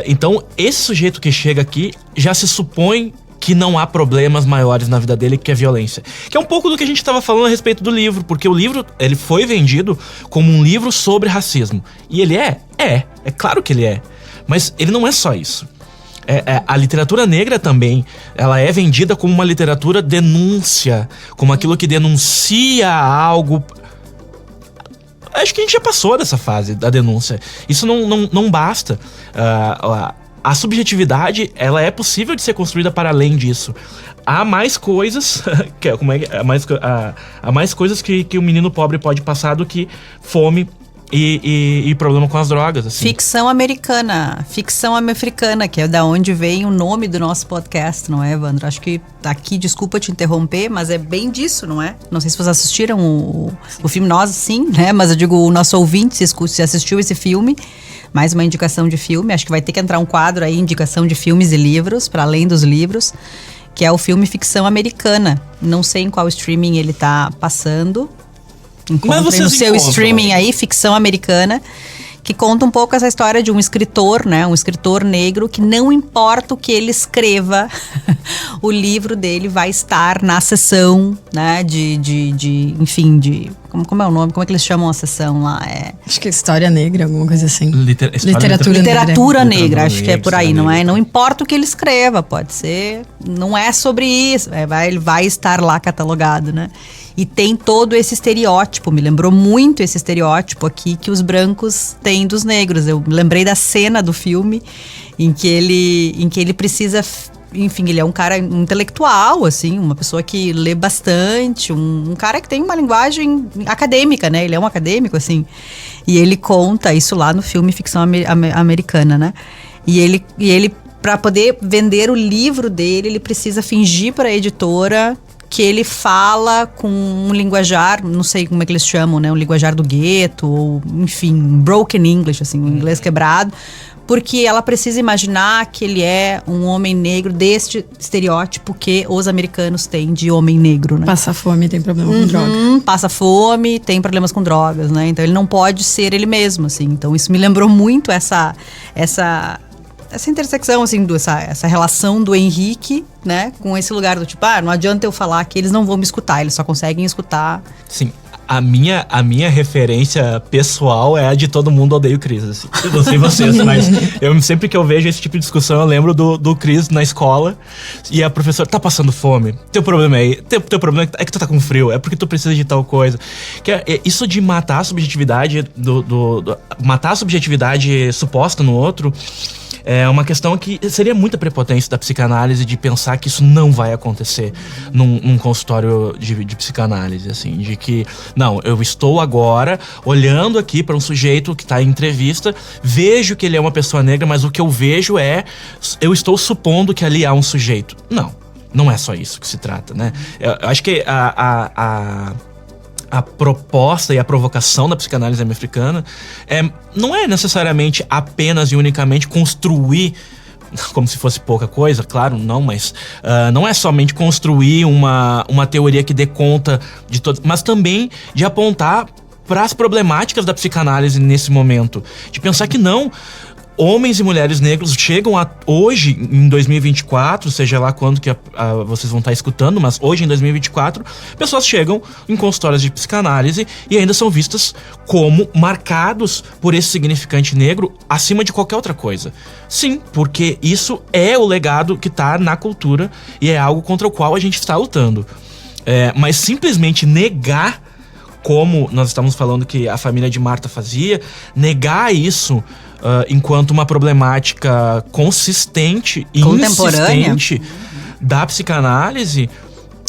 então esse sujeito que chega aqui já se supõe que não há problemas maiores na vida dele que a violência. Que é um pouco do que a gente estava falando a respeito do livro, porque o livro, ele foi vendido como um livro sobre racismo. E ele é claro que ele é. Mas ele não é só isso. A literatura negra também, ela é vendida como uma literatura denúncia, como aquilo que denuncia algo. Acho que a gente já passou dessa fase da denúncia. Isso não basta. A subjetividade, ela é possível de ser construída para além disso. Há mais coisas há mais coisas que o menino pobre pode passar do que fome e problema com as drogas, assim. Ficção americana, que é da onde vem o nome do nosso podcast, não é, Evandro? Acho que aqui, desculpa te interromper, mas é bem disso, não é? Não sei se vocês assistiram o filme, nós sim, né? Mas eu digo, o nosso ouvinte, se assistiu esse filme, mais uma indicação de filme, acho que vai ter que entrar um quadro aí, indicação de filmes e livros, para além dos livros, que é o filme Ficção Americana. Não sei em qual streaming ele tá passando. Encontrem no seu streaming aí, Ficção Americana, que conta um pouco essa história de um escritor, né? Um escritor negro que não importa o que ele escreva, o livro dele vai estar na sessão, né? Como é o nome? Como é que eles chamam a sessão lá? Acho que é História Negra, alguma coisa assim. Literatura negra, acho que é por aí, não é? Não importa o que ele escreva, pode ser, não é sobre isso, ele vai estar lá catalogado, né? E tem todo esse estereótipo, me lembrou muito esse estereótipo aqui que os brancos têm dos negros. Eu me lembrei da cena do filme em que ele precisa, enfim, ele é um cara intelectual, assim, uma pessoa que lê bastante, um cara que tem uma linguagem acadêmica, né? Ele é um acadêmico, assim. E ele conta isso lá no filme Ficção Americana, né? E ele para poder vender o livro dele, ele precisa fingir para a editora que ele fala com um linguajar, não sei como é que eles chamam, né? Um linguajar do gueto, ou enfim, broken English, assim, um inglês quebrado, porque ela precisa imaginar que ele é um homem negro deste estereótipo que os americanos têm de homem negro, né? Passa fome, tem problema com droga. Passa fome, tem problemas com drogas, né? Então ele não pode ser ele mesmo, assim. Então isso me lembrou muito essa intersecção, assim, essa relação do Henrique, né, com esse lugar do tipo, não adianta eu falar que eles não vão me escutar, eles só conseguem escutar. Sim, a minha referência pessoal é a de Todo Mundo Odeia o Chris, assim. Eu não sei vocês, mas sempre que eu vejo esse tipo de discussão, eu lembro do Chris na escola, e a professora, tá passando fome, teu problema é que tu tá com frio, é porque tu precisa de tal coisa. Isso de matar a subjetividade, matar a subjetividade suposta no outro, é uma questão que seria muita prepotência da psicanálise de pensar que isso não vai acontecer num consultório de psicanálise, assim, de que, não, eu estou agora olhando aqui para um sujeito que está em entrevista, vejo que ele é uma pessoa negra, mas o que eu vejo eu estou supondo que ali há um sujeito. Não é só isso que se trata, né? Eu acho que a proposta e a provocação da psicanálise americana não é necessariamente apenas e unicamente construir, como se fosse pouca coisa, claro, não, mas não é somente construir uma teoria que dê conta de todas, mas também de apontar para as problemáticas da psicanálise nesse momento, de pensar que não, homens e mulheres negros chegam hoje, em 2024, seja lá quando que vocês vão estar escutando, mas hoje, em 2024, pessoas chegam em consultórios de psicanálise e ainda são vistas como marcados por esse significante negro acima de qualquer outra coisa. Sim, porque isso é o legado que está na cultura e é algo contra o qual a gente está lutando. Mas simplesmente negar como nós estamos falando que a família de Marta fazia, negar isso enquanto uma problemática consistente e insistente da psicanálise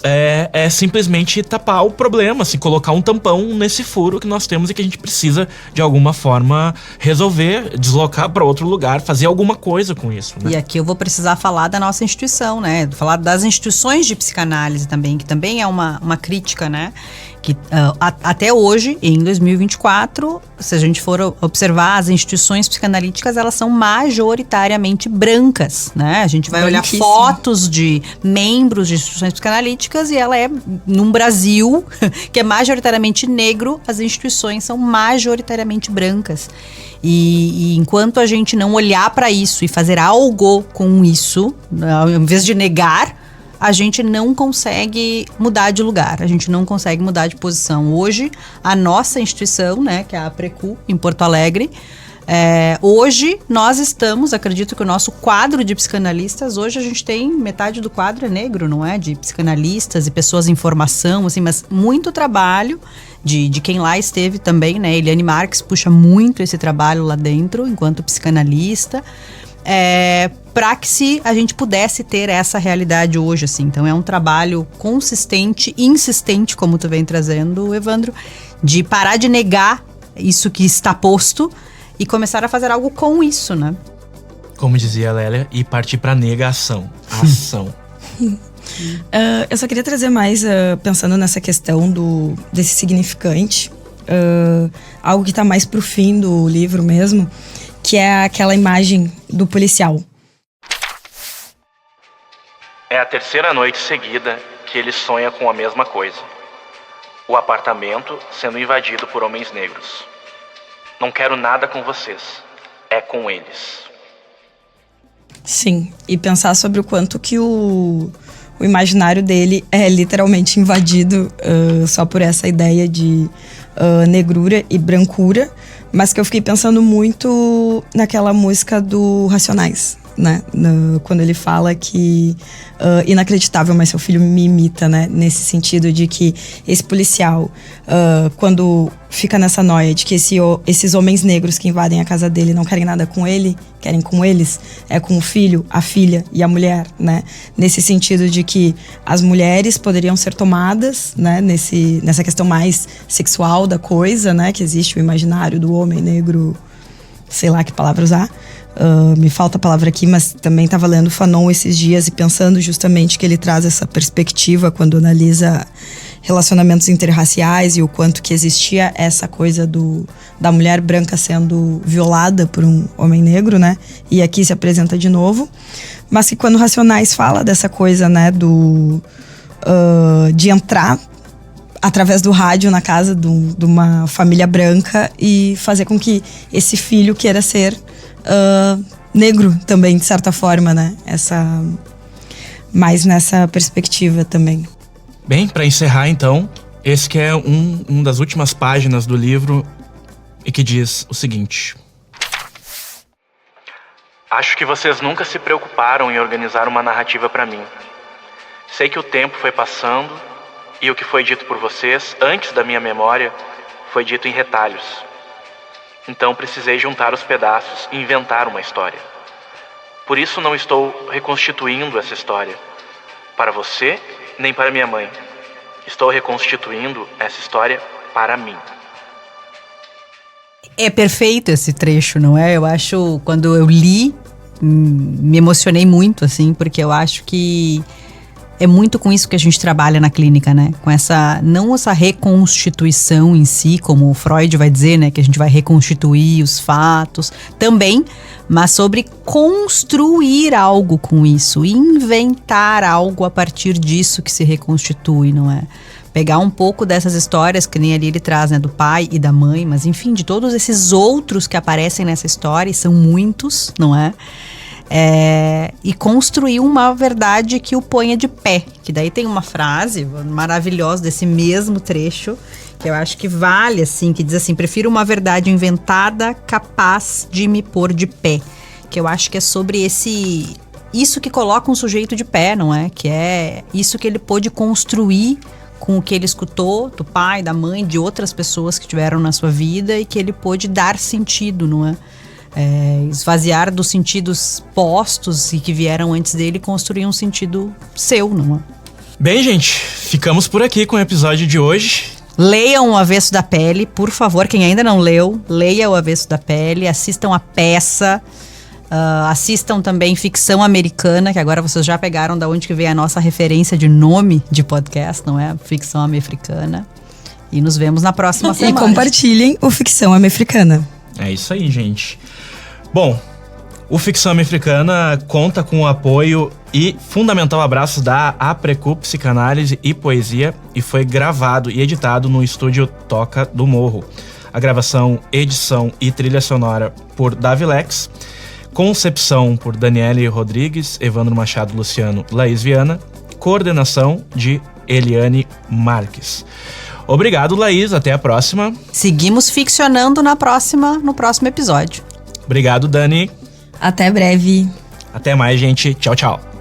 é simplesmente tapar o problema, assim, colocar um tampão nesse furo que nós temos e que a gente precisa, de alguma forma, resolver, deslocar para outro lugar, fazer alguma coisa com isso, né? E aqui eu vou precisar falar da nossa instituição, né? Falar das instituições de psicanálise também, que também é uma crítica, né? Que até hoje, em 2024, se a gente for observar, as instituições psicanalíticas, elas são majoritariamente brancas, né? A gente vai olhar fotos de membros de instituições psicanalíticas e ela é, num Brasil, que é majoritariamente negro, as instituições são majoritariamente brancas. E enquanto a gente não olhar para isso e fazer algo com isso, ao invés de negar, a gente não consegue mudar de lugar, a gente não consegue mudar de posição. Hoje, a nossa instituição, né, que é a Precu, em Porto Alegre, hoje nós estamos, acredito que o nosso quadro de psicanalistas, hoje a gente tem metade do quadro é negro, não é? De psicanalistas e pessoas em formação, assim, mas muito trabalho de quem lá esteve também, né? Eliane Marques puxa muito esse trabalho lá dentro, enquanto psicanalista, para que a gente pudesse ter essa realidade hoje, assim. Então é um trabalho consistente, insistente, como tu vem trazendo, Evandro, de parar de negar isso que está posto e começar a fazer algo com isso, né? Como dizia a Lélia, e partir para negação, ação. Eu só queria trazer mais, pensando nessa questão desse significante, algo que está mais pro fim do livro mesmo, que é aquela imagem do policial. É a terceira noite seguida que ele sonha com a mesma coisa. O apartamento sendo invadido por homens negros. Não quero nada com vocês, é com eles. Sim, e pensar sobre o quanto que o imaginário dele é literalmente invadido só por essa ideia de negrura e brancura, mas que eu fiquei pensando muito naquela música do Racionais, né? Quando ele fala que inacreditável, mas seu filho me imita, né? Nesse sentido de que esse policial, quando fica nessa noia de que esses homens negros que invadem a casa dele não querem nada com ele, querem com eles, é com o filho, a filha e a mulher, né? Nesse sentido de que as mulheres poderiam ser tomadas, né? Nessa questão mais sexual da coisa, né? Que existe o imaginário do homem negro, sei lá que palavra usar. Me falta a palavra aqui, mas também estava lendo Fanon esses dias e pensando justamente que ele traz essa perspectiva quando analisa relacionamentos interraciais e o quanto que existia essa coisa da mulher branca sendo violada por um homem negro, né? E aqui se apresenta de novo. Mas que quando Racionais fala dessa coisa, né, de entrar através do rádio na casa de uma família branca e fazer com que esse filho queira ser negro também, de certa forma, né? Mais nessa perspectiva também. Bem, para encerrar então, esse que é um das últimas páginas do livro e que diz o seguinte: acho que vocês nunca se preocuparam em organizar uma narrativa para mim. Sei que o tempo foi passando e o que foi dito por vocês antes da minha memória foi dito em retalhos. Então precisei juntar os pedaços e inventar uma história. Por isso não estou reconstituindo essa história para você nem para minha mãe. Estou reconstituindo essa história para mim. É perfeito esse trecho, não é? Eu acho, quando eu li, me emocionei muito, assim, porque eu acho que é muito com isso que a gente trabalha na clínica, né? Com não essa reconstituição em si, como o Freud vai dizer, né? Que a gente vai reconstituir os fatos também, mas sobre construir algo com isso, inventar algo a partir disso que se reconstitui, não é? Pegar um pouco dessas histórias, que nem ali ele traz, né? Do pai e da mãe, mas enfim, de todos esses outros que aparecem nessa história, e são muitos, não é? E construir uma verdade que o ponha de pé. Que daí tem uma frase maravilhosa desse mesmo trecho, que eu acho que vale, assim, que diz assim: prefiro uma verdade inventada capaz de me pôr de pé. Que eu acho que é sobre isso que coloca um sujeito de pé, não é? Que é isso que ele pôde construir com o que ele escutou do pai, da mãe, de outras pessoas que tiveram na sua vida e que ele pôde dar sentido, não é? Esvaziar dos sentidos postos e que vieram antes dele e construir um sentido seu, não é? Bem, gente, ficamos por aqui com o episódio de hoje. Leiam O Avesso da Pele, por favor. Quem ainda não leu, leia O Avesso da Pele, assistam a peça, assistam também Ficção Americana, que agora vocês já pegaram da onde que veio a nossa referência de nome de podcast, não é? Ficção Americana. E nos vemos na próxima semana. E compartilhem o Ficção Americana. É isso aí, gente. Bom, o Ficção Americana conta com o apoio e fundamental abraço da Aprecu Psicanálise e Poesia e foi gravado e editado no estúdio Toca do Morro. A gravação, edição e trilha sonora por Davilex, concepção por Daniele Rodrigues, Evandro Machado Luciano, Laís Viana, coordenação de Eliane Marques. Obrigado, Laís. Até a próxima. Seguimos ficcionando no próximo episódio. Obrigado, Dani. Até breve. Até mais, gente. Tchau, tchau.